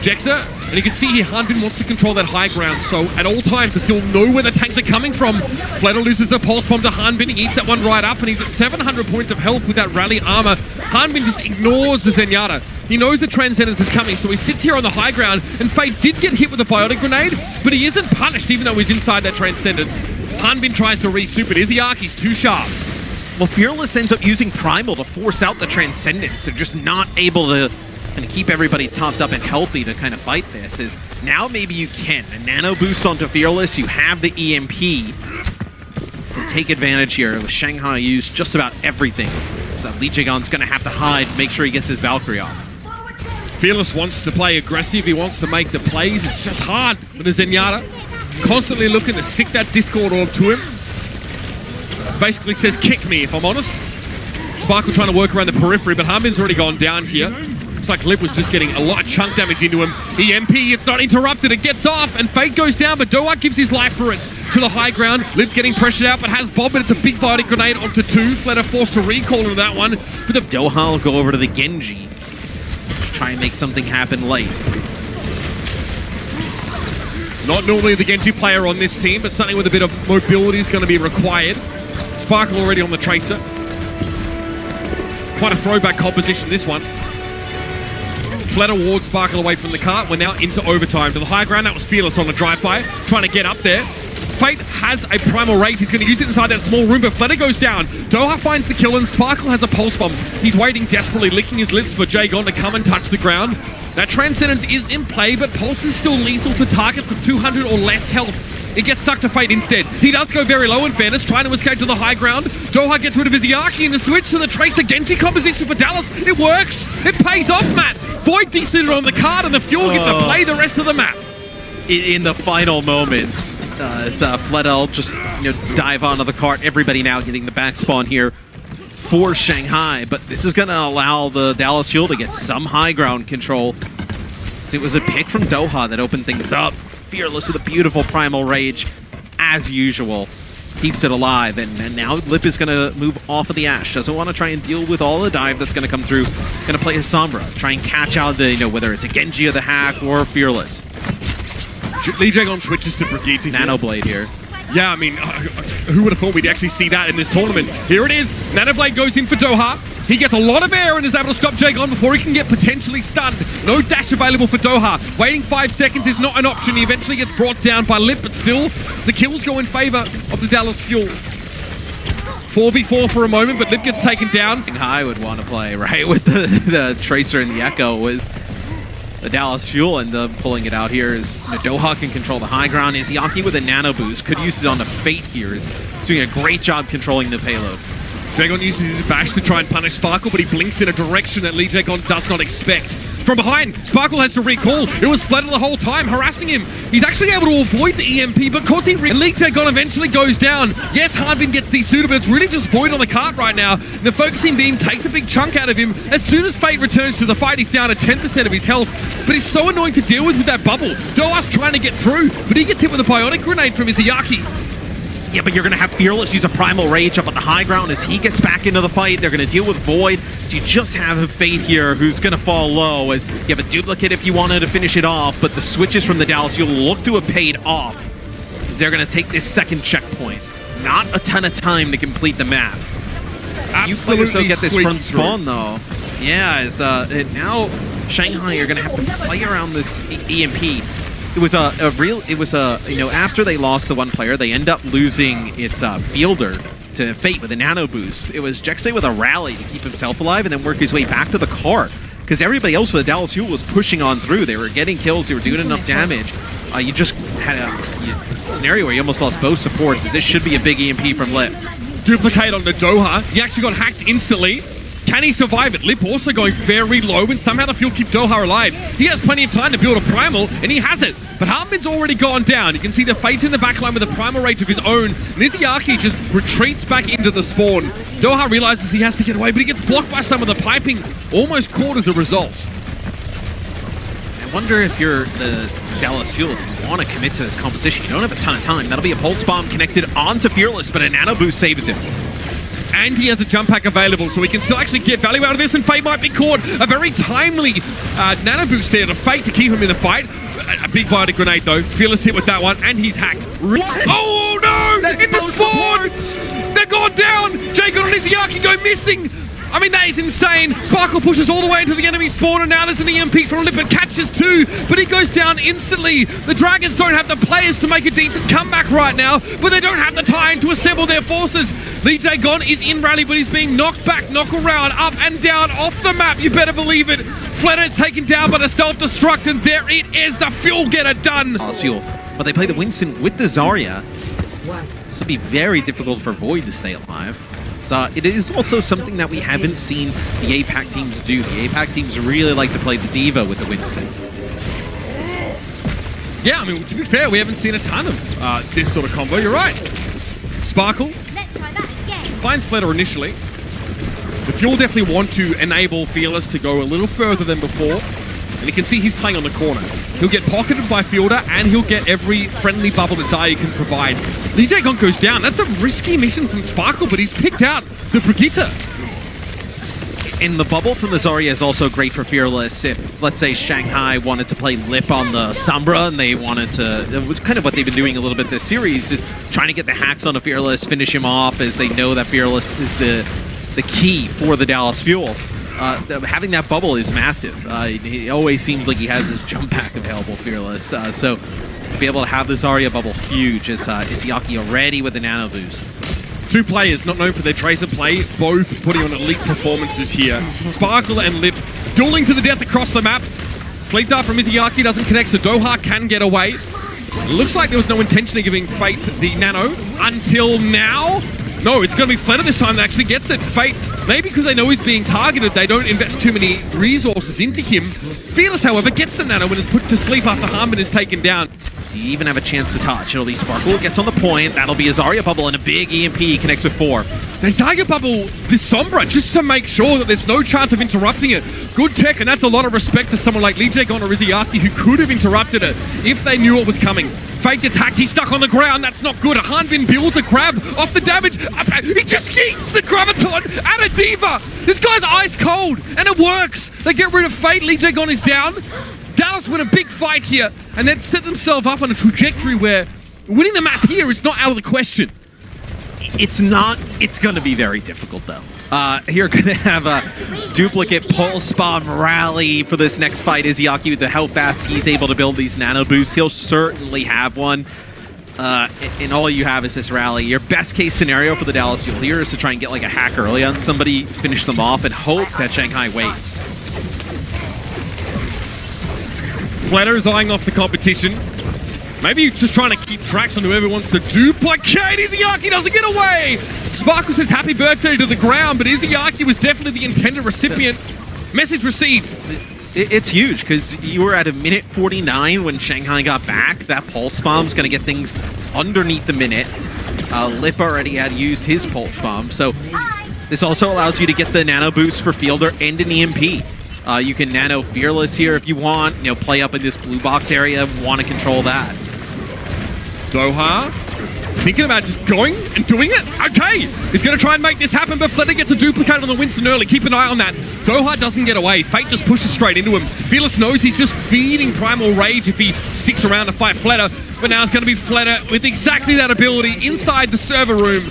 Jexa, and you can see here Hanbin wants to control that high ground, so at all times, if he'll know where the tanks are coming from, Fleta loses a pulse bomb to Hanbin, he eats that one right up, and he's at 700 points of health with that rally armor. Hanbin just ignores the Zenyatta. He knows the Transcendence is coming, so he sits here on the high ground, and Fate did get hit with a biotic grenade, but he isn't punished even though he's inside that Transcendence. Hanbin tries to re-soup it. Izyaki's too sharp. Well, Fearless ends up using Primal to force out the Transcendence. They're just not able to keep everybody topped up and healthy to kind of fight this. Is now maybe you can. A nano boost onto Fearless, you have the EMP to take advantage here. With Shanghai used just about everything. So Lee Jae-gon's going to have to hide, make sure he gets his Valkyrie off. Fearless wants to play aggressive, he wants to make the plays, it's just hard with the Zenyatta. Constantly looking to stick that Discord orb to him. Basically says, kick me, if I'm honest. Sparkle trying to work around the periphery, but Hanbin's already gone down here. Looks like Lip was just getting a lot of chunk damage into him. EMP, it's not interrupted, it gets off, and Fate goes down, but Doha gives his life for it to the high ground. Lip's getting pressured out, but has Bob, but it's a big biotic grenade onto 2. Fleta forced to recall into that one. But the Doha will go over to the Genji. Try and make something happen late. Not normally the Genji player on this team, but something with a bit of mobility is going to be required. Sparkle already on the Tracer. Quite a throwback composition, this one. Fleta wards Sparkle away from the cart. We're now into overtime. To the high ground, that was Fearless on the drive-by, trying to get up there. Fate has a primal rage. He's going to use it inside that small room, but Fleta goes down. Doha finds the kill, and Sparkle has a pulse bomb. He's waiting desperately, licking his lips for Jae-gon to come and touch the ground. That Transcendence is in play, but Pulse is still lethal to targets of 200 or less health. It gets stuck to Fate instead. He does go very low in fairness, trying to escape to the high ground. Doha gets rid of Izayaki in the switch to the Tracer Genji composition for Dallas. It works! It pays off, Matt! Void desuited on the card, and the Fuel get to play the rest of the map. In the final moments, Fleta will just dive onto the cart. Everybody now getting the back spawn here for Shanghai, but this is going to allow the Dallas Fuel to get some high ground control. So it was a pick from Doha that opened things up. Fearless with a beautiful primal rage, as usual. Keeps it alive, and now Lip is going to move off of the Ashe. Doesn't want to try and deal with all the dive that's going to come through. Going to play his Sombra. Try and catch out the, whether it's a Genji or the Hack or Fearless. Lee Jae-gon switches to Brigitte. Nanoblade here. Yeah, I mean, who would have thought we'd actually see that in this tournament? Here it is. Nanoblade goes in for Doha. He gets a lot of air and is able to stop Jae-gon before he can get potentially stunned. No dash available for Doha. Waiting 5 seconds is not an option. He eventually gets brought down by Lip, but still, the kills go in favor of the Dallas Fuel. 4v4 for a moment, but Lip gets taken down. High would want to play, right? With the Tracer and the Echo was the Dallas Fuel, and pulling it out here is Doha can control the high ground. Izayaki with a nano boost. Could use it on the Fate here. Is doing a great job controlling the payload. Jae-gon uses his bash to try and punish Sparkle, but he blinks in a direction that Lee Jae-gon does not expect. From behind, Sparkle has to recall. It was Fleta the whole time, harassing him. He's actually able to avoid the EMP because and Lee Jae-gon eventually goes down. Yes, Hanbin gets desuited, but it's really just Void on the cart right now. The focusing beam takes a big chunk out of him. As soon as Fate returns to the fight, he's down to 10% of his health, but he's so annoying to deal with that bubble. Doha's trying to get through, but he gets hit with a biotic grenade from Izayaki. Yeah, but you're going to have Fearless use a Primal Rage up on the high ground as he gets back into the fight. They're going to deal with Void. So you just have a Fate here who's going to fall low as you have a duplicate if you wanted to finish it off, but the switches from the Dallas you'll look to have paid off. They're going to take this second checkpoint. Not a ton of time to complete the map. Absolutely. You players still get this front spawn though. Yeah, as now Shanghai are going to have to play around this EMP. It was after they lost the one player, they end up losing its fielder to Fate with a nano boost. It was Jexa with a rally to keep himself alive and then work his way back to the cart. Because everybody else for the Dallas Fuel was pushing on through. They were getting kills, they were doing enough damage. You just had a scenario where you almost lost both supports. This should be a big EMP from Lip. Duplicate on the Doha. He actually got hacked instantly. Can he survive it? Lip also going very low, and somehow the fuel keep Doha alive. He has plenty of time to build a primal, and he has it. But Hartman's already gone down. You can see the Fate's in the backline with a primal rage of his own. Niziaki just retreats back into the spawn. Doha realizes he has to get away, but he gets blocked by some of the piping, almost caught as a result. I wonder if you're the Dallas Fuel, if you want to commit to this composition. You don't have a ton of time. That'll be a Pulse Bomb connected onto Fearless, but a Nano Boost saves him. And he has a jump pack available, so he can still actually get value out of this, and Fate might be caught. A very timely Nano Boost there to Fate to keep him in the fight. A big bite of grenade, though. Fearless hit with that one, and he's hacked. Oh, no! That's in the spawn! They're gone down! Jacob and Niziaki go missing! I mean, that is insane. Sparkle pushes all the way into the enemy spawn, and now there's an EMP from Lippert, catches two, but he goes down instantly. The Dragons don't have the players to make a decent comeback right now, but they don't have the time to assemble their forces. Lee Jae-gon is in rally, but he's being knocked back, knock around, up and down, off the map. You better believe it. Fletter's taken down by the self-destruct, and there it is, the fuel getter done. But they play the Winston with the Zarya. This will be very difficult for Void to stay alive. So it is also something that we haven't seen the APAC teams do. The APAC teams really like to play the Diva with the Winston. Yeah, I mean, to be fair, we haven't seen a ton of this sort of combo. You're right. Sparkle finds Fletter initially. The Fuel definitely want to enable Fearless to go a little further than before. And you can see he's playing on the corner. He'll get pocketed by Fielder, and he'll get every friendly bubble that Zarya can provide. Lee Jae-gon goes down. That's a risky mission from Sparkle, but he's picked out the Brigitte. And the bubble from the Zarya is also great for Fearless. If, let's say, Shanghai wanted to play Lip on the Sombra, and they wanted to... It was kind of what they've been doing a little bit this series, is trying to get the hacks on a Fearless, finish him off, as they know that Fearless is the key for the Dallas Fuel. Having that bubble is massive. He always seems like he has his jump pack available, Fearless. So to be able to have the Zarya bubble, huge. Is Yaki already with the Nano Boost. Two players not known for their Tracer play, both putting on elite performances here. Sparkle and Lip dueling to the death across the map. Sleep Dart from Izayaki doesn't connect, so Doha can get away. Looks like there was no intention of giving Fate the Nano until now. No, it's going to be Fletter this time that actually gets it. Fate, maybe because they know he's being targeted, they don't invest too many resources into him. Fearless, however, gets the Nano and is put to sleep after Harmon is taken down. Do you even have a chance to touch? It'll be Sparkle, gets on the point. That'll be a Zarya bubble and a big EMP, connects with 4. They Zarya bubble this Sombra just to make sure that there's no chance of interrupting it. Good tech, and that's a lot of respect to someone like Lee Jae-gon or Izayaki who could have interrupted it if they knew it was coming. Fate gets hacked, he's stuck on the ground, that's not good. Hanbin builds a grab off the damage. He just yeets the Graviton at a Diva. This guy's ice cold, and it works. They get rid of Fate, Lee Jae-gon is down. Dallas win a big fight here, and then set themselves up on a trajectory where winning the map here is not out of the question. It's not. It's going to be very difficult, though. You're going to have a duplicate Pulse Bomb rally for this next fight. Izayaki, with how fast he's able to build these Nano Boosts, he'll certainly have one. And all you have is this rally. Your best case scenario for the Dallas Fuel here is to try and get like a hack early on somebody, finish them off, and hope that Shanghai waits. Fletter is eyeing off the competition. Maybe just trying to keep tracks on whoever wants to duplicate. Izayaki doesn't get away! Sparkle says happy birthday to the ground, but Izayaki was definitely the intended recipient. Message received. It's huge, because you were at a minute 49 when Shanghai got back. That Pulse Bomb's going to get things underneath the minute. Lip already had used his Pulse Bomb, so this also allows you to get the Nano Boost for Fielder and an EMP. You can Nano Fearless here if you want, play up in this blue box area, want to control that. Doha, thinking about just going and doing it? Okay, he's going to try and make this happen, but Fletter gets a duplicate on the Winston early. Keep an eye on that. Doha doesn't get away. Fate just pushes straight into him. Fearless knows he's just feeding Primal Rage if he sticks around to fight Fletter, but now it's going to be Fletter with exactly that ability inside the server room,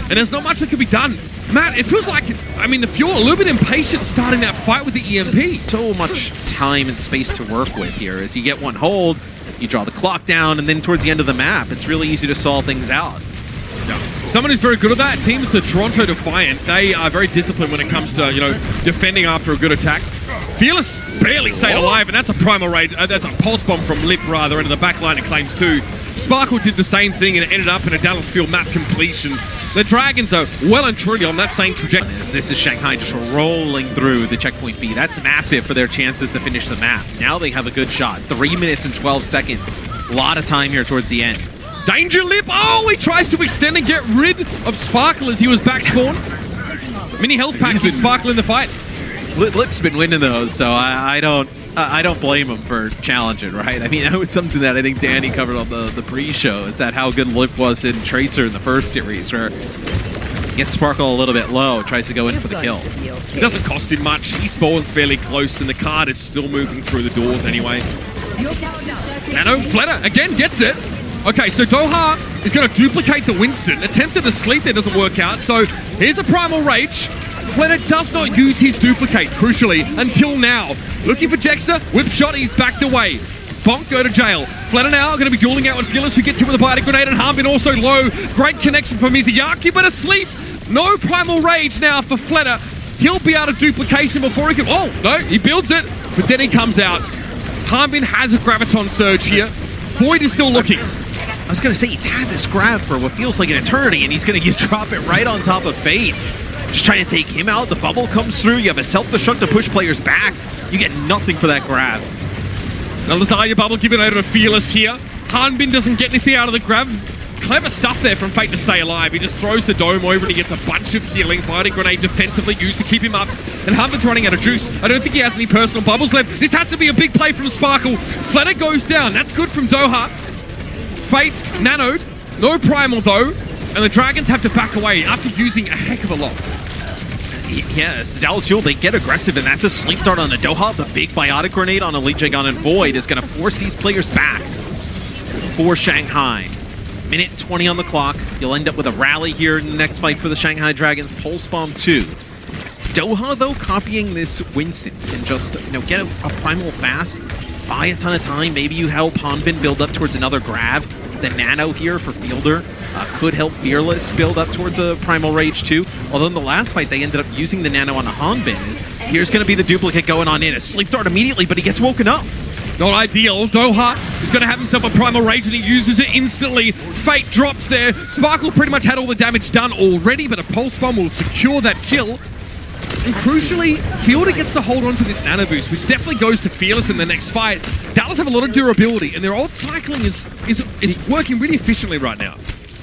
and there's not much that can be done. Matt, it feels like, the Fuel a little bit impatient starting that fight with the EMP. So much time and space to work with here. As you get one hold, you draw the clock down, and then towards the end of the map, it's really easy to solve things out. Someone who's very good at that, teams the Toronto Defiant. They are very disciplined when it comes to, defending after a good attack. Fearless barely stayed alive, and that's a primal raid. That's a pulse bomb from Lip, rather, into the back line. It claims 2. Sparkle did the same thing, and it ended up in a Dallas Field map completion. The Dragons are well and truly on that same trajectory. This is Shanghai just rolling through the checkpoint B. That's massive for their chances to finish the map. Now they have a good shot. 3 minutes and 12 seconds. A lot of time here towards the end. Danger Lip! Oh, he tries to extend and get rid of Sparkle as he was back spawn. Mini health packs with Sparkle in the fight. Lip's been winning those, so I don't blame him for challenging, right? I mean, that was something that I think Danny covered on the pre-show, is that how good Lip was in Tracer in the first series, where he gets Sparkle a little bit low, tries to go in for the kill. It doesn't cost him much. He spawns fairly close, and the card is still moving through the doors anyway. Nano, Fleta, again, gets it. Okay, so Doha is going to duplicate the Winston. Attempted to sleep there, doesn't work out. So here's a Primal Rage. Fleta does not use his duplicate, crucially, until now. Looking for Jexa, whip shot, he's backed away. Bonk go to jail. Fleta now going to be dueling out with Fearless, who gets hit with a biotic grenade, and Harbin also low. Great connection for Mizuyaki, but asleep. No Primal Rage now for Fleta. He'll be out of duplication before he can... Oh, no, he builds it, but then he comes out. Harbin has a Graviton Surge here. Void is still looking. I was going to say, he's had this grab for what feels like an eternity, and he's going to drop it right on top of Fade. Just trying to take him out. The bubble comes through. You have a self-destruct to push players back. You get nothing for that grab. Now, Lazaya bubble given over to Fearless here. Hanbin doesn't get anything out of the grab. Clever stuff there from Fate to stay alive. He just throws the dome over and he gets a bunch of healing. Biotic grenade defensively used to keep him up. And Hanbin's running out of juice. I don't think he has any personal bubbles left. This has to be a big play from Sparkle. Fleta goes down. That's good from Doha. Fate nanoed. No primal though. And the Dragons have to back away after using a heck of a lot. Yes, the Dallas Fuel, they get aggressive, and that's a sleep dart on the Doha. The big biotic grenade on Elite Jagon and Void is going to force these players back for Shanghai. Minute 20 on the clock. You'll end up with a rally here in the next fight for the Shanghai Dragons. Pulse Bomb 2. Doha, though, copying this Winston and just, get a primal fast, buy a ton of time. Maybe you help Hanbin build up towards another grab. The Nano here for Fielder could help Fearless build up towards a Primal Rage too. Although in the last fight they ended up using the Nano on the Hanbin. Here's going to be the duplicate going on in. A sleep dart immediately, but he gets woken up. Not ideal. Doha is going to have himself a Primal Rage and he uses it instantly. Fate drops there. Sparkle pretty much had all the damage done already, but a Pulse Bomb will secure that kill. And crucially, Fielder gets to hold on to this Nano Boost, which definitely goes to Fearless in the next fight. Dallas have a lot of durability, and their ult cycling is working really efficiently right now.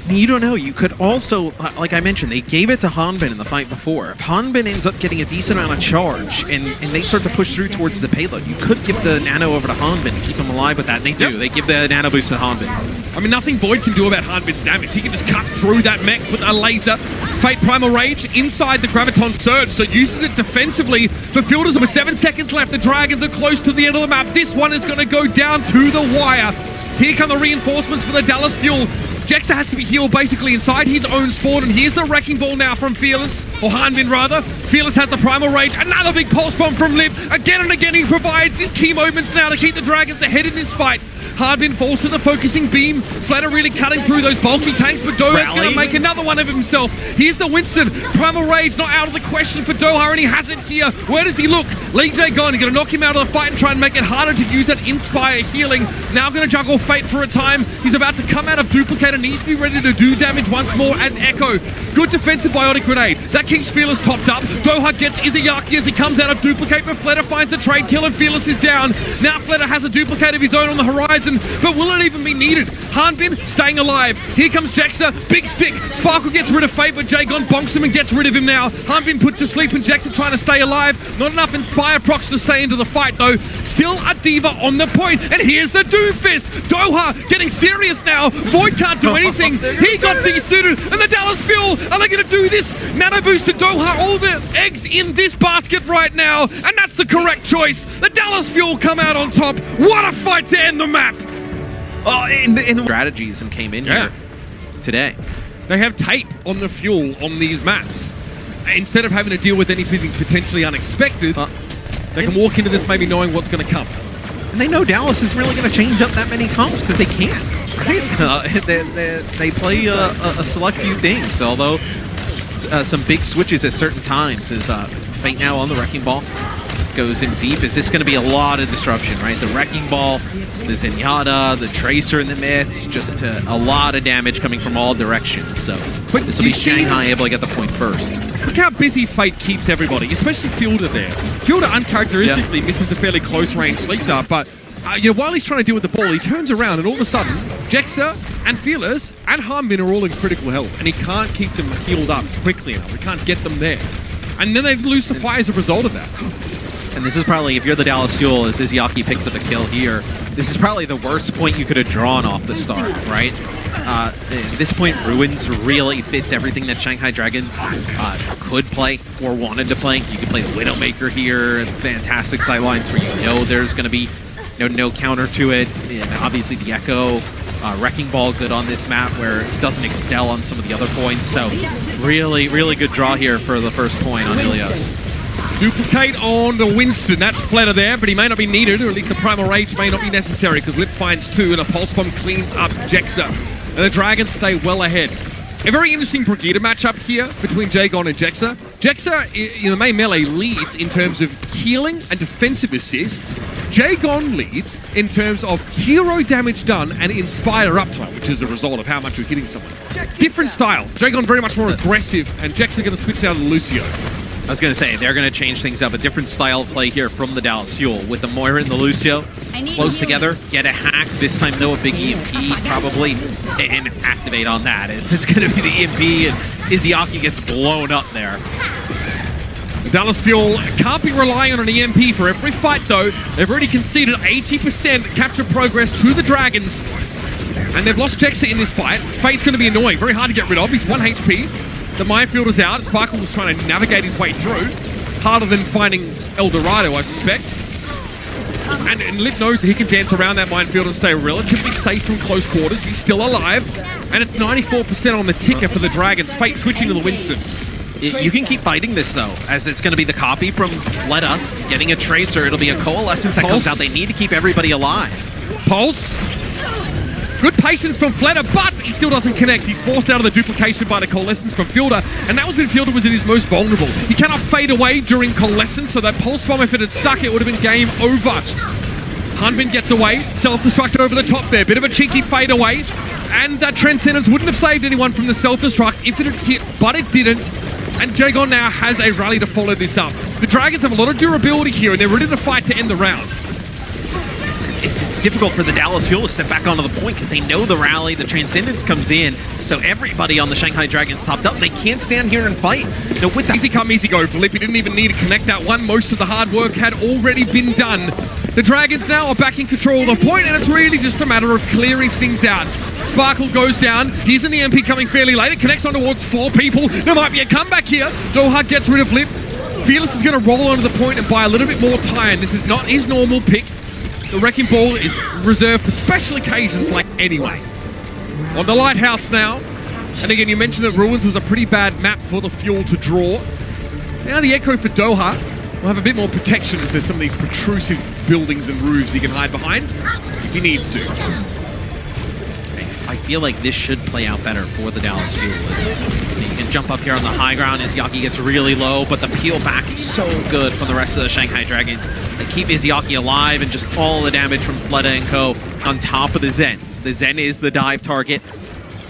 You don't know. You could also, like I mentioned, they gave it to Hanbin in the fight before. If Hanbin ends up getting a decent amount of charge and they start to push through towards the payload, you could give the Nano over to Hanbin and keep him alive with that. And they do. Yep. They give the Nano Boost to Hanbin. I mean, nothing Void can do about Hanbin's damage. He can just cut through that mech with a laser. Fate Primal Rage inside the Graviton Surge, so uses it defensively for Fielders. With 7 seconds left, the Dragons are close to the end of the map. This one is going to go down to the wire. Here come the reinforcements for the Dallas Fuel. Jexa has to be healed basically inside his own spawn, and here's the Wrecking Ball now from Fearless, or Hanbin rather. Fearless has the Primal Rage, another big Pulse Bomb from Lip. Again and again he provides his key moments now to keep the Dragons ahead in this fight. Hanbin falls to the focusing beam. Fleta really cutting through those bulky tanks, but Doha's going to make another one of himself. Here's the Winston. Primal Rage not out of the question for Doha, and he has it here. Where does he look? Lee J gone. He's going to knock him out of the fight and try and make it harder to use that Inspire healing. Now going to juggle Fate for a time. He's about to come out of Duplicate and needs to be ready to do damage once more as Echo. Good defensive Biotic Grenade. That keeps Fearless topped up. Doha gets Izayaki as he comes out of Duplicate, but Fleta finds the trade kill and Fearless is down. Now Fleta has a Duplicate of his own on the horizon, but will it even be needed? Hanbin staying alive. Here comes Jexa. Big stick. Sparkle gets rid of Fate, but Jagon bonks him and gets rid of him now. Hanbin put to sleep and Jexa trying to stay alive. Not enough Inspire procs to stay into the fight though. Still a Diva on the point. And here's the Doomfist. Doha getting serious now. Void can't do anything. He got desuited. And the Dallas Fuel, are they going to do this? Nano Boost to Doha. All the eggs in this basket right now. And that's the correct choice. The Dallas Fuel come out on top. What a fight to end the map. Oh, in the strategies and came in here today. They have tape on the Fuel on these maps. Instead of having to deal with anything potentially unexpected, they can walk into this maybe knowing what's going to come. And they know Dallas is really going to change up that many comps because they can. Right? They play a select few things, although some big switches at certain times is Fate now on the Wrecking Ball. goes in deep, is this going to be a lot of disruption, right? The Wrecking Ball, the Zenyatta, the Tracer in the midst, just a lot of damage coming from all directions. So this will be Shanghai able to get the point first. Look how busy Fate keeps everybody, especially Fielder there. Fielder uncharacteristically misses a fairly close-range sleep dart, but while he's trying to deal with the ball, he turns around and all of a sudden, Jexa and Fearless and Harmbin are all in critical health, and he can't keep them healed up quickly enough. He can't get them there. And then they lose the fight as a result of that. And this is probably, if you're the Dallas Fuel, as Izzyaki picks up a kill here, this is probably the worst point you could have drawn off the start, right? At this point, Ruins really fits everything that Shanghai Dragons could play or wanted to play. You could play the Widowmaker here, fantastic sidelines where you know there's going to be no counter to it. And obviously the Echo, Wrecking Ball good on this map where it doesn't excel on some of the other points. So really, really good draw here for the first point on Ilios. Duplicate on the Winston. That's Fletter there, but he may not be needed, or at least a Primal Rage may not be necessary because Lip finds 2 and a Pulse Bomb cleans up Jexa. And the Dragons stay well ahead. A very interesting Brigida matchup here between Jagon and Jexa. Jexa, in the main melee, leads in terms of healing and defensive assists. Jagon leads in terms of hero damage done and Inspire uptime, which is a result of how much you're hitting someone. Different style. Jagon very much more aggressive, and Jexa going to switch down to Lucio. I was going to say, they're going to change things up. A different style of play here from the Dallas Fuel. With the Moira and the Lucio close together, get a hack. This time, though, a big EMP probably, and activate on that. It's going to be the EMP, and Izzyaki gets blown up there. The Dallas Fuel can't be relying on an EMP for every fight, though. They've already conceded 80% capture progress to the Dragons, and they've lost Jexa in this fight. Fate's going to be annoying. Very hard to get rid of. He's 1 HP. The minefield is out. Sparkle was trying to navigate his way through. Harder than finding El Dorado, I suspect. And Lip knows that he can dance around that minefield and stay relatively safe from close quarters. He's still alive. And it's 94% on the ticker for the Dragons. Fate switching to the Winston. You can keep fighting this, though, as it's going to be the copy from Fleta getting a Tracer. It'll be a Coalescence that comes out. They need to keep everybody alive. Pulse. Good patience from Fleta, but he still doesn't connect. He's forced out of the duplication by the Coalescence from Fielder, and that was when Fielder was at his most vulnerable. He cannot fade away during Coalescence, so that Pulse Bomb, if it had stuck, it would have been game over. Hanbin gets away, self-destruct over the top there. Bit of a cheeky fade away, and that Transcendence wouldn't have saved anyone from the self-destruct if it had hit, but it didn't. And Jagon now has a rally to follow this up. The Dragons have a lot of durability here, and they're ready to fight to end the round. It's difficult for the Dallas Fuel to step back onto the point because they know the rally, the Transcendence comes in, so everybody on the Shanghai Dragons topped up. They can't stand here and fight. With easy come, easy go for Lip. He didn't even need to connect that one. Most of the hard work had already been done. The Dragons now are back in control of the point, and it's really just a matter of clearing things out. Sparkle goes down. Here's an EMP coming fairly late. It connects on towards 4 people. There might be a comeback here. Doha gets rid of Lip. Fearless is going to roll onto the point and buy a little bit more time. This is not his normal pick. The Wrecking Ball is reserved for special occasions like anyway. On the Lighthouse now. And again, you mentioned that Ruins was a pretty bad map for the Fuel to draw. Now the Echo for Doha will have a bit more protection as there's some of these protrusive buildings and roofs he can hide behind if he needs to. I feel like this should play out better for the Dallas Fuel. You can jump up here on the high ground as Izzyaki gets really low, but the peel back is so good from the rest of the Shanghai Dragons. They keep Izzyaki alive and just all the damage from Fleta and Co. on top of the Zen. The Zen is the dive target,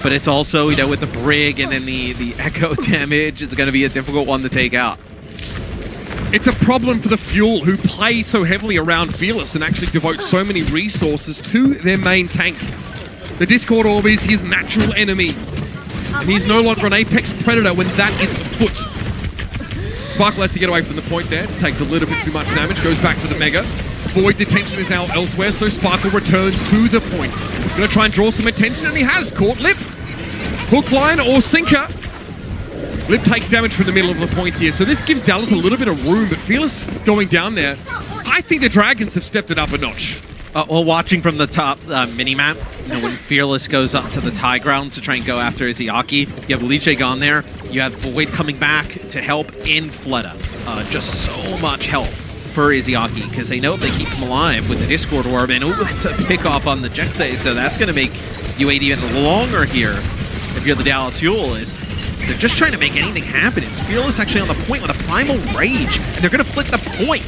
but it's also, with the Brig and then the Echo damage, it's going to be a difficult one to take out. It's a problem for the Fuel, who play so heavily around Fearless and actually devote so many resources to their main tank. The Discord Orb is his natural enemy, and he's no longer an Apex Predator when that is afoot. Sparkle has to get away from the point there. It takes a little bit too much damage, goes back to the Mega. Void detention is now elsewhere, so Sparkle returns to the point. Gonna try and draw some attention, and he has caught Lip. Hook, line, or sinker. Lip takes damage from the middle of the point here, so this gives Dallas a little bit of room, but Fearless going down there. I think the Dragons have stepped it up a notch. Well, watching from the top mini-map, when Fearless goes up to the high ground to try and go after Izzyaki, you have Liche gone there, you have Void coming back to help in Fleta. Just so much help for Izzyaki, because they know if they keep him alive with the Discord Orb, and it's a pick off on the Jexa, so that's going to make you wait even longer here if you're the Dallas Fuel. They're just trying to make anything happen. It's Fearless actually on the point with a Primal Rage, and they're going to flip the point.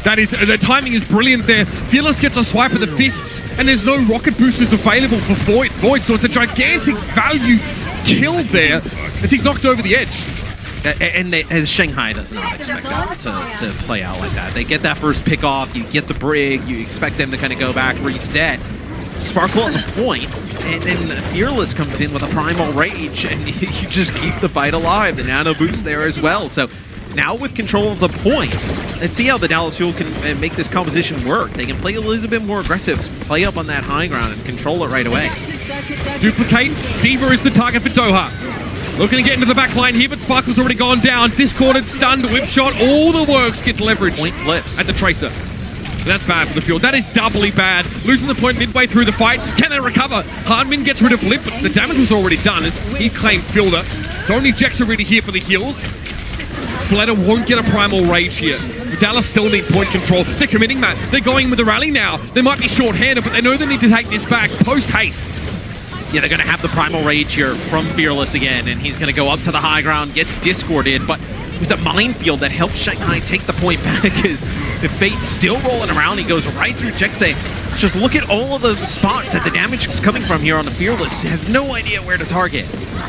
That is, the timing is brilliant there. Fearless gets a swipe of the fists, and there's no rocket boosters available for Void, so it's a gigantic value kill there as he's knocked over the edge. And Shanghai does not expect that to play out like that. They get that first pick off, you get the brig, you expect them to kind of go back, reset. Sparkle on the point, and then Fearless comes in with a primal rage, and you just keep the fight alive. The nano boost there as well. So now with control of the point, let's see how the Dallas Fuel can make this composition work. They can play a little bit more aggressive, play up on that high ground, and control it right away. Duplicate. Diva is the target for Doha. Looking to get into the back line here, but Sparkle's already gone down. Discorded, stunned, whip shot, all the works gets leverage. Point flips. At the Tracer. And that's bad for the Fuel. That is doubly bad. Losing the point midway through the fight. Can they recover? Hardman gets rid of Lip, but the damage was already done as he claimed Fielder. So only Jex are really here for the heals. Fleta won't get a primal rage here. Dallas still need point control. They're committing, Matt. They're going with the rally now. They might be short-handed, but they know they need to take this back post-haste. Yeah, they're going to have the primal rage here from Fearless again, and he's going to go up to the high ground, gets discorded, but it was a minefield that helped Shanghai take the point back as the Fate's still rolling around. He goes right through Jexe. Just look at all of the spots that the damage is coming from here on the Fearless. He has no idea where to target.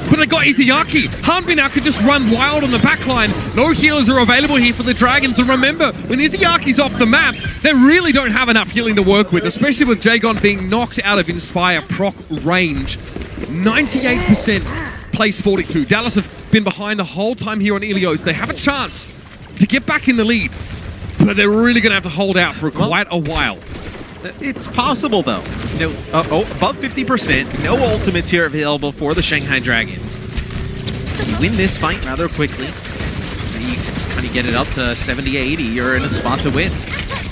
But they got Izayaki. Hanbi now could just run wild on the backline. No healers are available here for the Dragons. And remember, when Izayaki's off the map, they really don't have enough healing to work with, especially with Jagon being knocked out of Inspire proc range. 98% place 42. Dallas have been behind the whole time here on Ilios. They have a chance to get back in the lead, but they're really going to have to hold out for quite a while. It's possible, though. No, above 50%, no ultimates here available for the Shanghai Dragons. You win this fight rather quickly. You kind of get it up to 70-80. You're in a spot to win.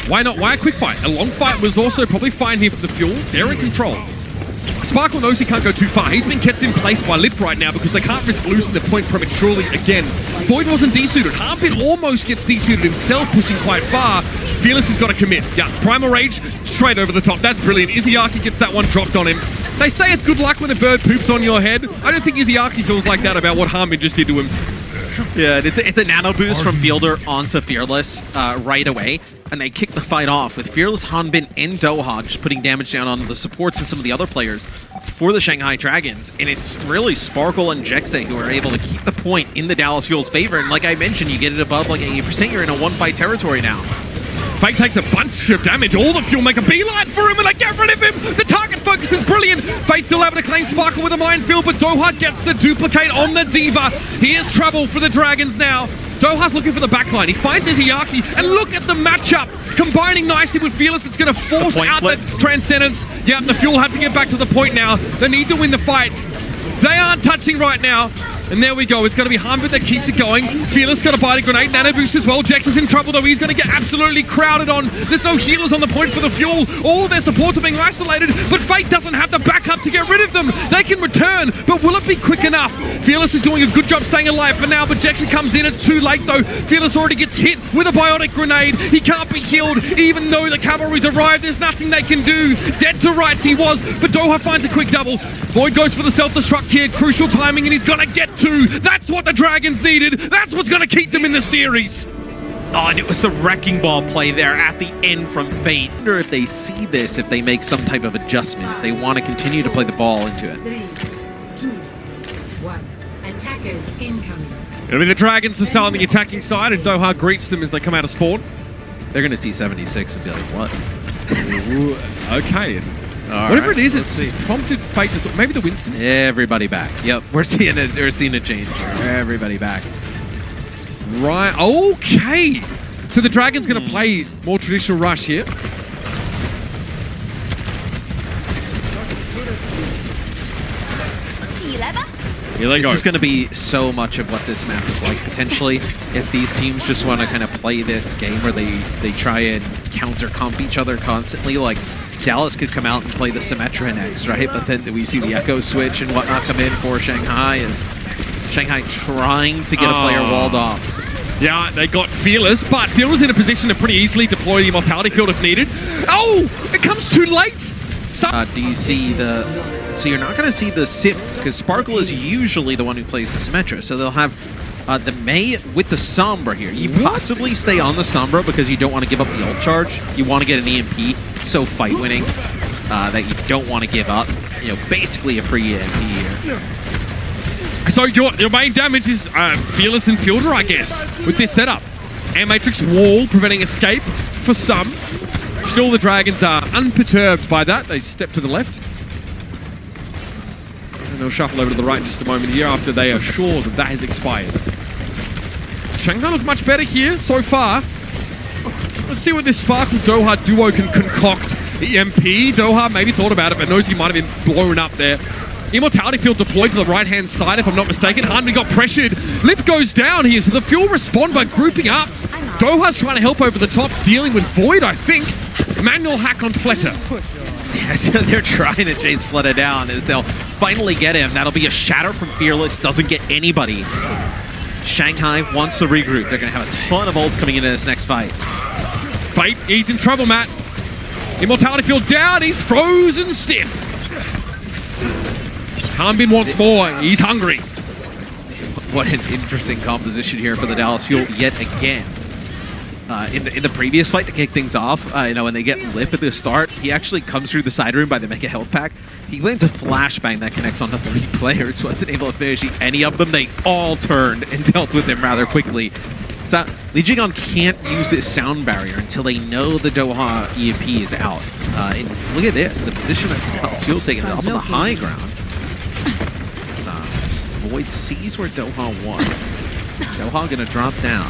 Why not? Why a quick fight? A long fight was also probably fine here for the Fuel. They're in control. Sparkle knows he can't go too far. He's been kept in place by Lip right now because they can't risk losing the point prematurely again. Void wasn't desuited. Harpin almost gets desuited himself, pushing quite far. Fearless has got to commit. Yeah, Primal Rage, straight over the top. That's brilliant. Izayaki gets that one dropped on him. They say it's good luck when a bird poops on your head. I don't think Izayaki feels like that about what Harpin just did to him. Yeah, it's a nano boost from Fielder onto Fearless right away, and they kick the fight off with Fearless, Hanbin, and Doha just putting damage down on the supports and some of the other players for the Shanghai Dragons. And it's really Sparkle and Jexe who are able to keep the point in the Dallas Fuel's favor. And like I mentioned, you get it above like 80%, you're in a one-fight territory now. Fate takes a bunch of damage. All the Fuel make a beeline for him and they get rid of him. The target focus is brilliant. Fate still able to claim Sparkle with a minefield, but Doha gets the duplicate on the Diva. Here's trouble for the Dragons now. Doha's looking for the backline. He finds Izayaki, and look at the matchup. Combining nicely with Fearless, it's going to force out the Transcendence. Yeah, the Fuel have to get back to the point now. They need to win the fight. They aren't touching right now. And there we go. It's going to be Hanbin that keeps it going. Fearless got a bite of grenade. Nano boost as well. Jex is in trouble, though. He's going to get absolutely crowded on. There's no healers on the point for the Fuel. All their supports are being isolated, but Fate doesn't have the backup to get rid of them. They can return, but will it be quick enough? Fearless is doing a good job staying alive for now, but Jex comes in. It's too late, though. Fearless already gets hit with a biotic grenade. He can't be healed, even though the cavalry's arrived. There's nothing they can do. Dead to rights he was, but Doha finds a quick double. Void goes for the self-destruct here. Crucial timing, and he's going to get two. That's what the Dragons needed. That's what's going to keep them in the series. Oh, and it was the wrecking ball play there at the end from Fate. I wonder if they see this, if they make some type of adjustment, if they want to continue to play the ball into it. 3, 2, 1. Attackers incoming. It'll be the Dragons to start on the attacking side, and Doha greets them as they come out of spawn. They're going to see 76 and be like, what? Okay. All Whatever right, it is, it's prompted Fate to... Maybe the Winston? Everybody back. Yep, we're seeing a change. Everybody back. Right, okay. So the Dragon's going to play more traditional rush here. Here they go. This is going to be so much of what this map is like, potentially, if these teams just want to kind of play this game where they try and counter-comp each other constantly. Like, Dallas could come out and play the Symmetra next, right? But then we see the Echo switch and whatnot come in for Shanghai, as Shanghai trying to get a player walled off. Yeah, they got Fearless, but Fearless in a position to pretty easily deploy the Immortality Field if needed. Oh, it comes too late! Do you see the... So you're not going to see the Sip, because Sparkle is usually the one who plays the Symmetra, so they'll have The Mei with the Sombra here. You possibly stay on the Sombra because you don't want to give up the ult charge. You want to get an EMP, so fight winning, that you don't want to give up. You know, basically a free EMP here. So your main damage is Fearless and Fielder, I guess, with this setup. Air Matrix wall preventing escape for some. Still, the Dragons are unperturbed by that. They step to the left. And they'll shuffle over to the right in just a moment here after they are sure that that has expired. Shanghai looks much better here so far. Let's see what this Sparkle Doha duo can concoct. EMP, Doha maybe thought about it, but knows he might have been blown up there. Immortality Field deployed to the right-hand side, if I'm not mistaken. Hanmi got pressured. Lip goes down here, so the Fuel respond by grouping up. Doha's trying to help over the top, dealing with Void, I think. Manual hack on Fletter. Yeah, so they're trying to chase Fletter down as they'll finally get him. That'll be a shatter from Fearless. Doesn't get anybody. Shanghai wants to regroup. They're going to have a ton of ults coming into this next fight. Fate, he's in trouble, Matt. Immortality Field down. He's frozen stiff. Hanbin wants more. He's hungry. What an interesting composition here for the Dallas Fuel yet again. In the previous fight to kick things off, you know, when they get Lip at the start, he actually comes through the side room by the Mega Health Pack. He lands a flashbang that connects onto 3 players. Wasn't able to finish any of them. They all turned and dealt with him rather quickly. So Lijigon can't use his sound barrier until they know the Doha EMP is out. And look at this, the position that Dallas Fuel taking up on the high ground. Void sees where Doha was. Doha gonna drop down.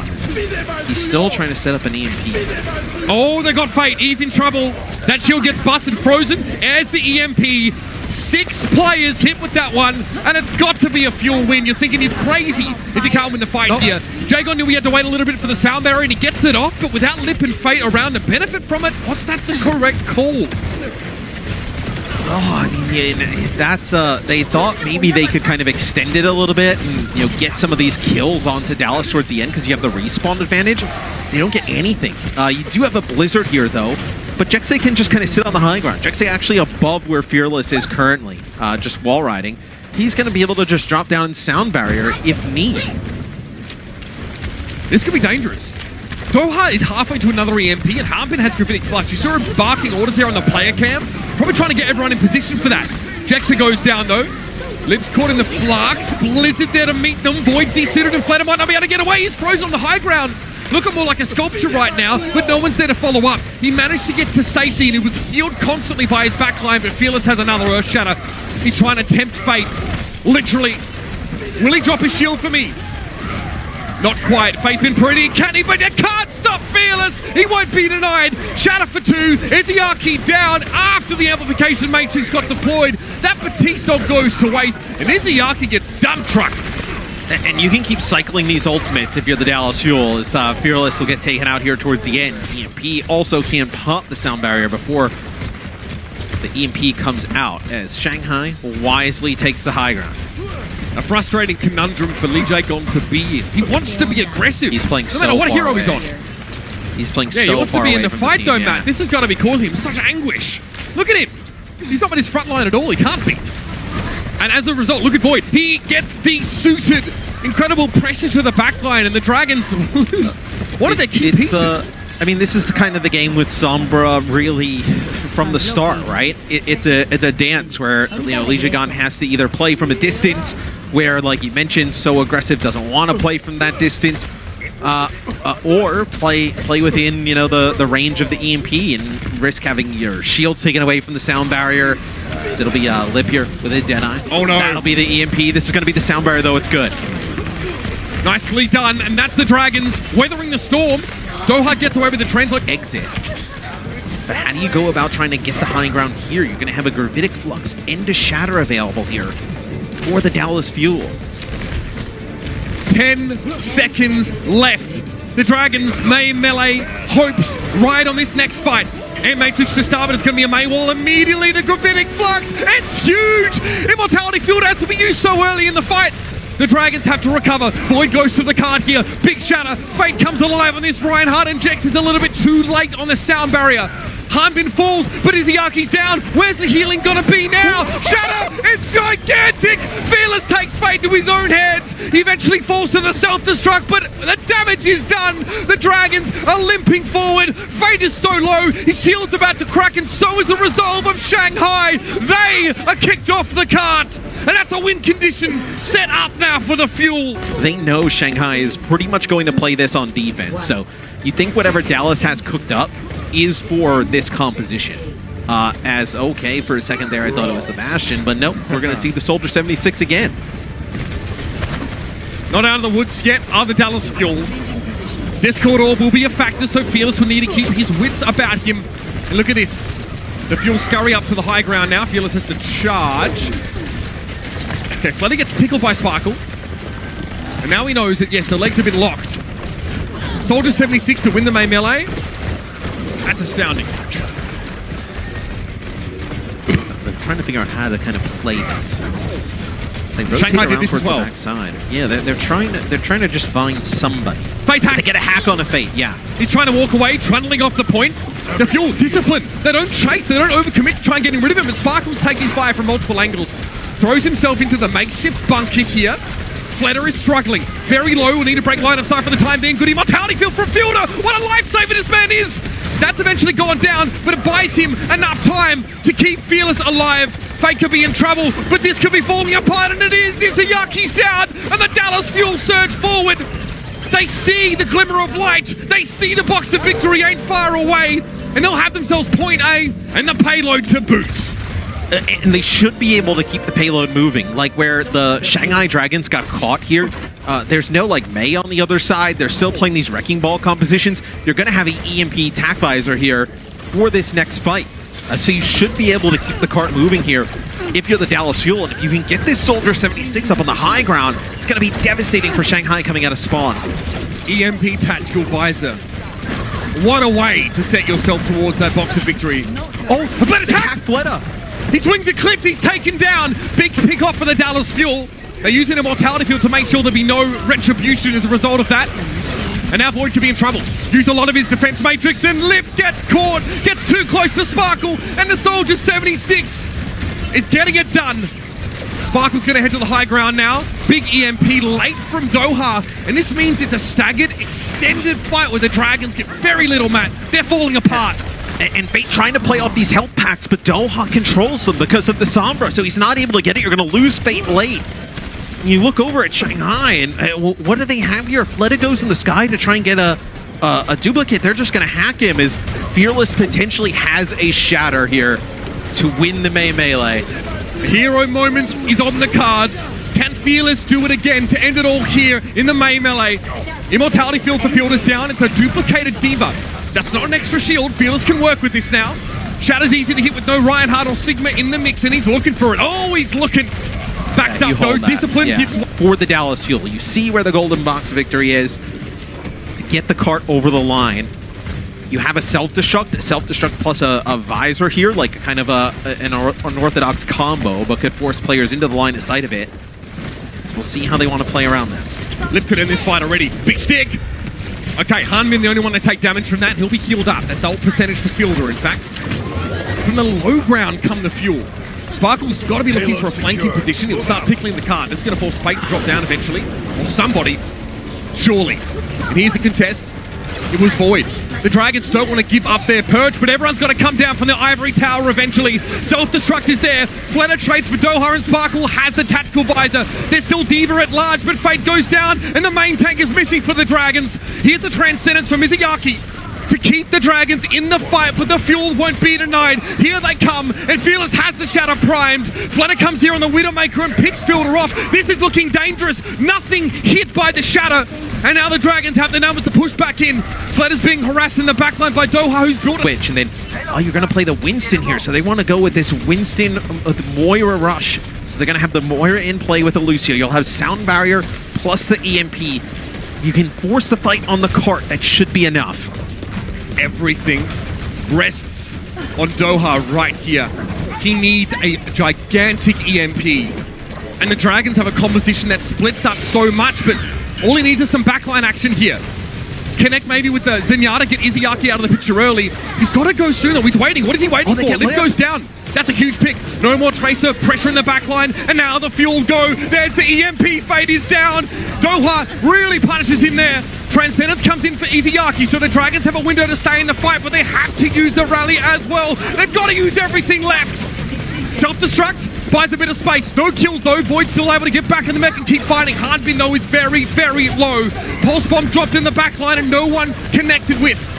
He's still trying to set up an EMP. Oh, they got Fate. He's in trouble. That shield gets busted, frozen. As the EMP, 6 players hit with that one, and it's got to be a Fuel win. You're thinking you're crazy if you can't win the fight here. Jagon knew he had to wait a little bit for the sound barrier, and he gets it off, but without Lip and Fate around to benefit from it, was that the correct call? Oh, I mean, that's they thought maybe they could kind of extend it a little bit and, you know, get some of these kills onto Dallas towards the end because you have the respawn advantage. They don't get anything. You do have a Blizzard here, though, but Jexay can just kind of sit on the high ground. Jexay actually above where Fearless is currently, just wall riding. He's going to be able to just drop down and sound barrier if need. This could be dangerous. Doha is halfway to another EMP, and Hanbin has Gravitic Flux. You saw him barking orders here on the player cam. Probably trying to get everyone in position for that. Jexter goes down, though. Lips caught in the Flux. Blizzard there to meet them. Void desuited, and Flatter might not be able to get away. He's frozen on the high ground. Looking more like a sculpture right now, but no one's there to follow up. He managed to get to safety, and he was healed constantly by his backline, but Fearless has another Earth Shatter. He's trying to tempt fate. Literally. Will he drop his shield for me? Not quite. Fate been pretty. Can he? But you can't stop Fearless. He won't be denied. Shatter for 2. Izayaki down after the amplification matrix got deployed. That Batista goes to waste, and Izayaki gets dump trucked. And you can keep cycling these ultimates if you're the Dallas Fuel, as Fearless will get taken out here towards the end. EMP also can pop the sound barrier before the EMP comes out, as Shanghai wisely takes the high ground. A frustrating conundrum for Lee Jae-gon to be in. He wants to be aggressive. He's playing so no matter what far hero away. he's on. He's playing Yeah, so he wants to far be in away the from fight, team, though, yeah. Matt. This has got to be causing him such anguish. Look at him. He's not on his front line at all. He can't be. And as a result, look at Void. He gets desuited. Incredible pressure to the backline, and the Dragons lose. What are their key pieces? I mean, this is kind of the game with Sombra really from the start, right? It's a dance where, you know, Lee Jae-gon has to either play from a distance where, like you mentioned, so aggressive doesn't want to play from that distance, or play within, you know, the range of the EMP and risk having your shield taken away from the sound barrier. So it'll be Lip here with a Deadeye. Oh no! That'll be the EMP. This is going to be the sound barrier, though. It's good. Nicely done, and that's the Dragons weathering the storm. Doha gets away with the translate Exit. But how do you go about trying to get the high ground here? You're going to have a Gravitic Flux and a Shatter available here for the Dallas Fuel. 10 seconds left. The Dragons may melee hopes right on this next fight. Air Matrix to start, but it's going to be a May wall immediately. The Gravitic Flux, it's huge! Immortality Field has to be used so early in the fight. The Dragons have to recover. Void goes to the card here. Big Shatter. Fate comes alive on this. Reinhardt and Jex is a little bit too late on the sound barrier. Hanbin falls, but Izayaki's down. Where's the healing gonna be now? Shatter is gigantic! Fearless takes takes fate to his own hands. He eventually falls to the self-destruct, but the damage is done. The Dragons are limping forward. Fate is so low, his shield's about to crack, and so is the resolve of Shanghai. They are kicked off the cart, and that's a win condition set up now for the Fuel. They know Shanghai is pretty much going to play this on defense, so you think whatever Dallas has cooked up is for this composition. As okay, for a second there I thought it was the Bastion, but nope, we're going to see the Soldier 76 again. Not out of the woods yet are the Dallas Fuel. Discord Orb will be a factor, so Fearless will need to keep his wits about him. And look at this. The Fuel scurry up to the high ground now. Fearless has to charge. Okay, Floody gets tickled by Sparkle. And now he knows that, yes, the legs have been locked. Soldier 76 to win the main melee. That's astounding. They're trying to figure out how to kind of play this. They rotate Shanghai did around this towards as well. the backside. Yeah, they're trying to just find somebody. Face hack. They get a hack on a Fate, yeah. He's trying to walk away, trundling off the point. The Fuel, discipline. They don't chase, they don't overcommit to try and getting rid of him. And Sparkle's taking fire from multiple angles. Throws himself into the makeshift bunker here. Fletter is struggling. Very low, will need to break line of sight for the time being. Good immortality field from Fielder. What a lifesaver this man is. That's eventually gone down, but it buys him enough time to keep Fearless alive. Fate could be in trouble, but this could be falling apart, and it is. Izayaki's down, and the Dallas Fuel surge forward. They see the glimmer of light. They see the box of victory ain't far away, and they'll have themselves point A and the payload to boot. And they should be able to keep the payload moving. Like where the Shanghai Dragons got caught here, there's no like Mei on the other side. They're still playing these Wrecking Ball compositions. You're going to have an EMP tac visor here for this next fight. So you should be able to keep the cart moving here if you're the Dallas Fuel. And if you can get this Soldier 76 up on the high ground, it's going to be devastating for Shanghai coming out of spawn. EMP Tactical Visor. What a way to set yourself towards that box of victory. Oh, Fletter's hacked! Fleta. His wings are clipped, he's taken down. Big pick off for the Dallas Fuel. They're using a mortality field to make sure there'll be no retribution as a result of that. And now Void could be in trouble. Used a lot of his defense matrix, and Lip gets caught, gets too close to Sparkle, and the Soldier 76 is getting it done. Sparkle's gonna head to the high ground now. Big EMP late from Doha, and this means it's a staggered, extended fight where the Dragons get very little, Matt. They're falling apart. And Fate trying to play off these health packs, but Doha controls them because of the Sombra, so he's not able to get it. You're going to lose Fate late. And you look over at Shanghai, and what do they have here? Fleta goes in the sky to try and get a duplicate. They're just going to hack him as Fearless potentially has a shatter here to win the melee. Hero moment is on the cards. Can Fearless do it again to end it all here in the May melee? Immortality field for Field is down. It's a duplicated Diva. That's not an extra shield. Fearless can work with this now. Shatter's easy to hit with no Reinhardt or Sigma in the mix, and he's looking for it. Oh, he's looking. Backs up though. Discipline gives... For the Dallas Fuel, you see where the golden box victory is. To get the cart over the line, you have a self-destruct plus a visor here, like kind of an unorthodox combo, but could force players into the line of sight of it. So we'll see how they want to play around this. Lipton in this fight already. Big stick. Okay, Hanmin the only one to take damage from that. He'll be healed up. That's ult percentage for Fielder, in fact. From the low ground come the Fuel. Sparkle's got to be looking for a flanking position. He'll start tickling the cart. This is going to force Fate to drop down eventually. Or somebody. Surely. And here's the contest. It was Void. The Dragons don't want to give up their perch, but everyone's got to come down from the ivory tower eventually. Self-destruct is there. Fleta trades for Doha, and Sparkle has the tactical visor. There's still Diva at large, but Fate goes down, and the main tank is missing for the Dragons. Here's the Transcendence from Izayaki to keep the Dragons in the fight, but the Fuel won't be denied. Here they come, and Fearless has the Shatter primed. Fleta comes here on the Widowmaker and picks Fielder off. This is looking dangerous. Nothing hit by the Shatter, and now the Dragons have the numbers to push back in. Fleta's being harassed in the backline by Doha, who's built Twitch, and then, oh, you're going to play the Winston here, so they want to go with this Winston Moira rush. So they're going to have the Moira in play with the Lucio. You'll have Sound Barrier plus the EMP. You can force the fight on the cart. That should be enough. Everything rests on Doha right here. He needs a gigantic EMP. And the Dragons have a composition that splits up so much, but all he needs is some backline action here. Connect maybe with the Zenyatta, get Izayaki out of the picture early. He's got to go sooner. He's waiting. What is he waiting for? Lip goes down. That's a huge pick. No more Tracer, pressure in the back line, and now the Fuel go. There's the EMP, fade is down. Doha really punishes him there. Transcendence comes in for Izayaki, so the Dragons have a window to stay in the fight, but they have to use the rally as well. They've got to use everything left. Self-destruct, buys a bit of space. No kills though, Void still able to get back in the mech and keep fighting. Hardbin though is very, very low. Pulse Bomb dropped in the back line and no one connected with.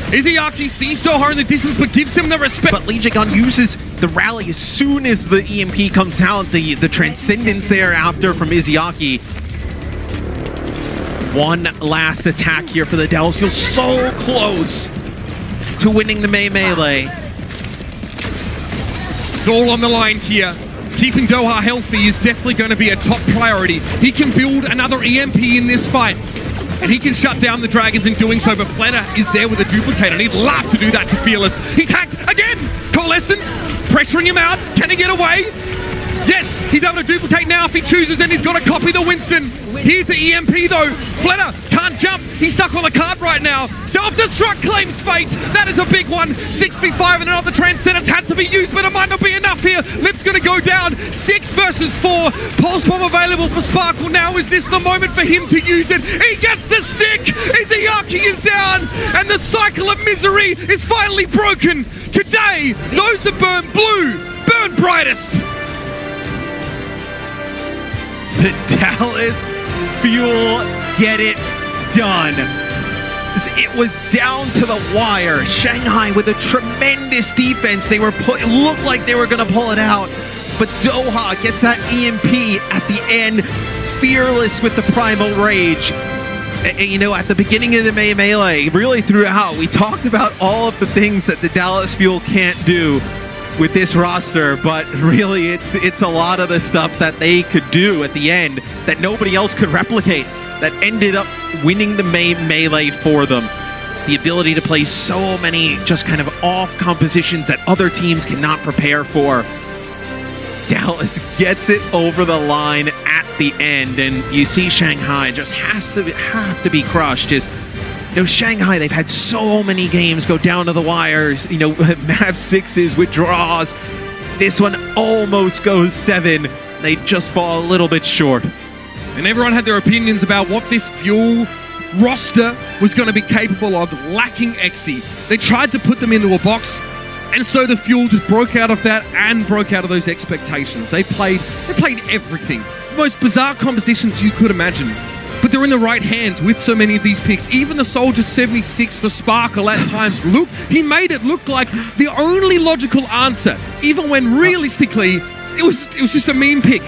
Izayaki sees Doha in the distance but gives him the respect. But Legion uses the rally as soon as the EMP comes out. The Transcendence there after from Izayaki. One last attack here for the Dallas Fuel. So close to winning the melee. It's all on the line here. Keeping Doha healthy is definitely going to be a top priority. He can build another EMP in this fight. And he can shut down the Dragons in doing so, but Fleta is there with a duplicate, and he'd love to do that to Fearless. He's hacked again! Coalescence, pressuring him out. Can he get away? Yes, he's able to duplicate now if he chooses, and he's got to copy the Winston. Here's the EMP though. Fleta can't jump. He's stuck on the card right now. Self-destruct claims fate. That is a big one. 6v5 and another Transcendence had to be used, but it might not be enough here. Lip's going to go down. 6 versus 4. Pulse Bomb available for Sparkle now. Is this the moment for him to use it? He gets the stick. Izayaki is down, and the cycle of misery is finally broken. Today, those that burn blue, burn brightest. The Dallas Fuel get it done. It was down to the wire. Shanghai with a tremendous defense. They were it looked like they were going to pull it out, but Doha gets that EMP at the end. Fearless with the primal rage. You know, at the beginning of the melee, really throughout, we talked about all of the things that the Dallas Fuel can't do with this roster, but really it's a lot of the stuff that they could do at the end that nobody else could replicate that ended up winning the melee for them. The ability to play so many just kind of off compositions that other teams cannot prepare for. Dallas gets it over the line at the end, and you see Shanghai just have to be crushed. You know, Shanghai, they've had so many games go down to the wires, you know, map 6s with draws. This one almost goes 7. They just fall a little bit short. And everyone had their opinions about what this Fuel roster was going to be capable of, lacking Exi. They tried to put them into a box, and so the Fuel just broke out of that and broke out of those expectations. They played everything. The most bizarre compositions you could imagine. But they're in the right hands with so many of these picks. Even the Soldier 76 for Sparkle at times. Look, he made it look like the only logical answer, even when realistically it was just a meme pick.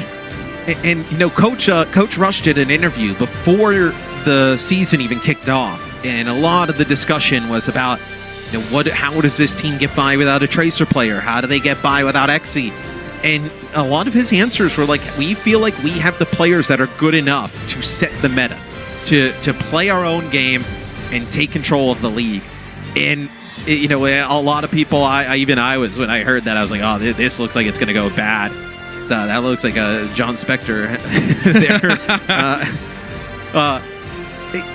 And you know, Coach Rush did an interview before the season even kicked off, and a lot of the discussion was about, you know, how does this team get by without a Tracer player? How do they get by without Exi? And a lot of his answers were like, we feel like we have the players that are good enough to set the meta, to play our own game and take control of the league. And, you know, a lot of people, when I heard that, I was like, oh, this looks like it's going to go bad. So that looks like a John Spector there.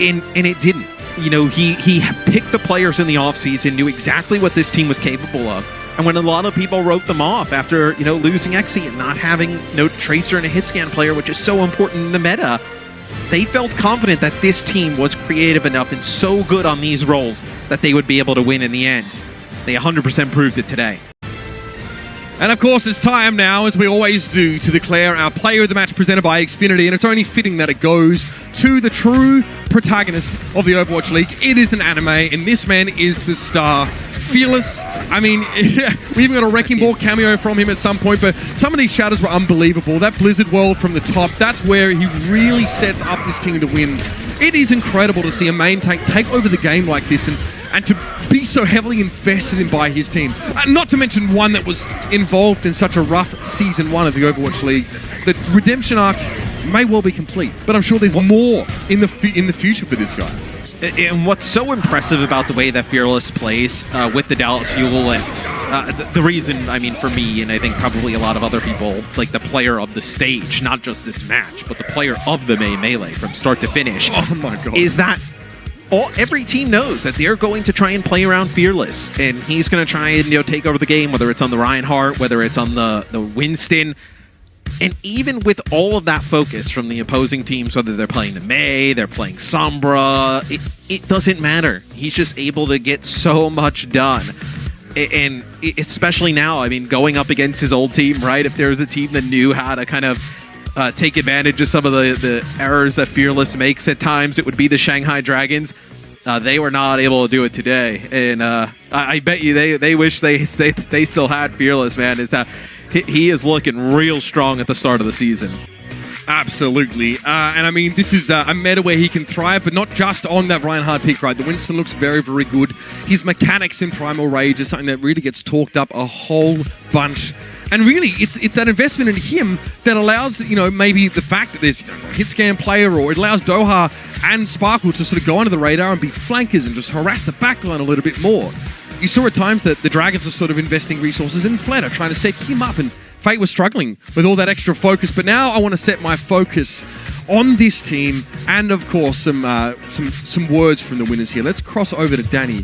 And it didn't. You know, he picked the players in the offseason, knew exactly what this team was capable of. And when a lot of people wrote them off after, you know, losing Exi and not having no Tracer and a hit scan player, which is so important in the meta, they felt confident that this team was creative enough and so good on these roles that they would be able to win in the end. They 100% proved it today. And of course, it's time now, as we always do, to declare our player of the match presented by Xfinity, and it's only fitting that it goes to the true protagonist of the Overwatch League. It is an anime, and this man is the star. Fearless. I mean, we even got a Wrecking Ball cameo from him at some point, but some of these shadows were unbelievable. That Blizzard world from the top, that's where he really sets up this team to win. It is incredible to see a main tank take over the game like this and to be so heavily invested in by his team. Not to mention one that was involved in such a rough Season 1 of the Overwatch League. The redemption arc may well be complete, but I'm sure there's more in the future for this guy. And what's so impressive about the way that Fearless plays with the Dallas Fuel, and the reason, I mean, for me, and I think probably a lot of other people, like the player of the stage, not just this match, but the player of the melee from start to finish, oh my God, is that every team knows that they're going to try and play around Fearless, and he's going to try and take over the game, whether it's on the Reinhardt, whether it's on the Winston. And even with all of that focus from the opposing teams, whether they're playing the Mei, they're playing Sombra, it doesn't matter. He's just able to get so much done. And especially now, I mean, going up against his old team, right? If there was a team that knew how to kind of take advantage of some of the errors that Fearless makes at times, it would be the Shanghai Dragons. They were not able to do it today. And I bet you they wish they still had Fearless, man. Is that he is looking real strong at the start of the season. Absolutely. And I mean, this is a meta where he can thrive, but not just on that Reinhardt pick, right? The Winston looks very, very good. His mechanics in Primal Rage is something that really gets talked up a whole bunch. And really, it's that investment in him that allows, maybe the fact that there's a hit scan player, or it allows Doha and Sparkle to sort of go under the radar and be flankers and just harass the backline a little bit more. You saw at times that the Dragons were sort of investing resources in Fleta, trying to set him up, and Fate was struggling with all that extra focus. But now I want to set my focus on this team, and of course some words from the winners here. Let's cross over to Danny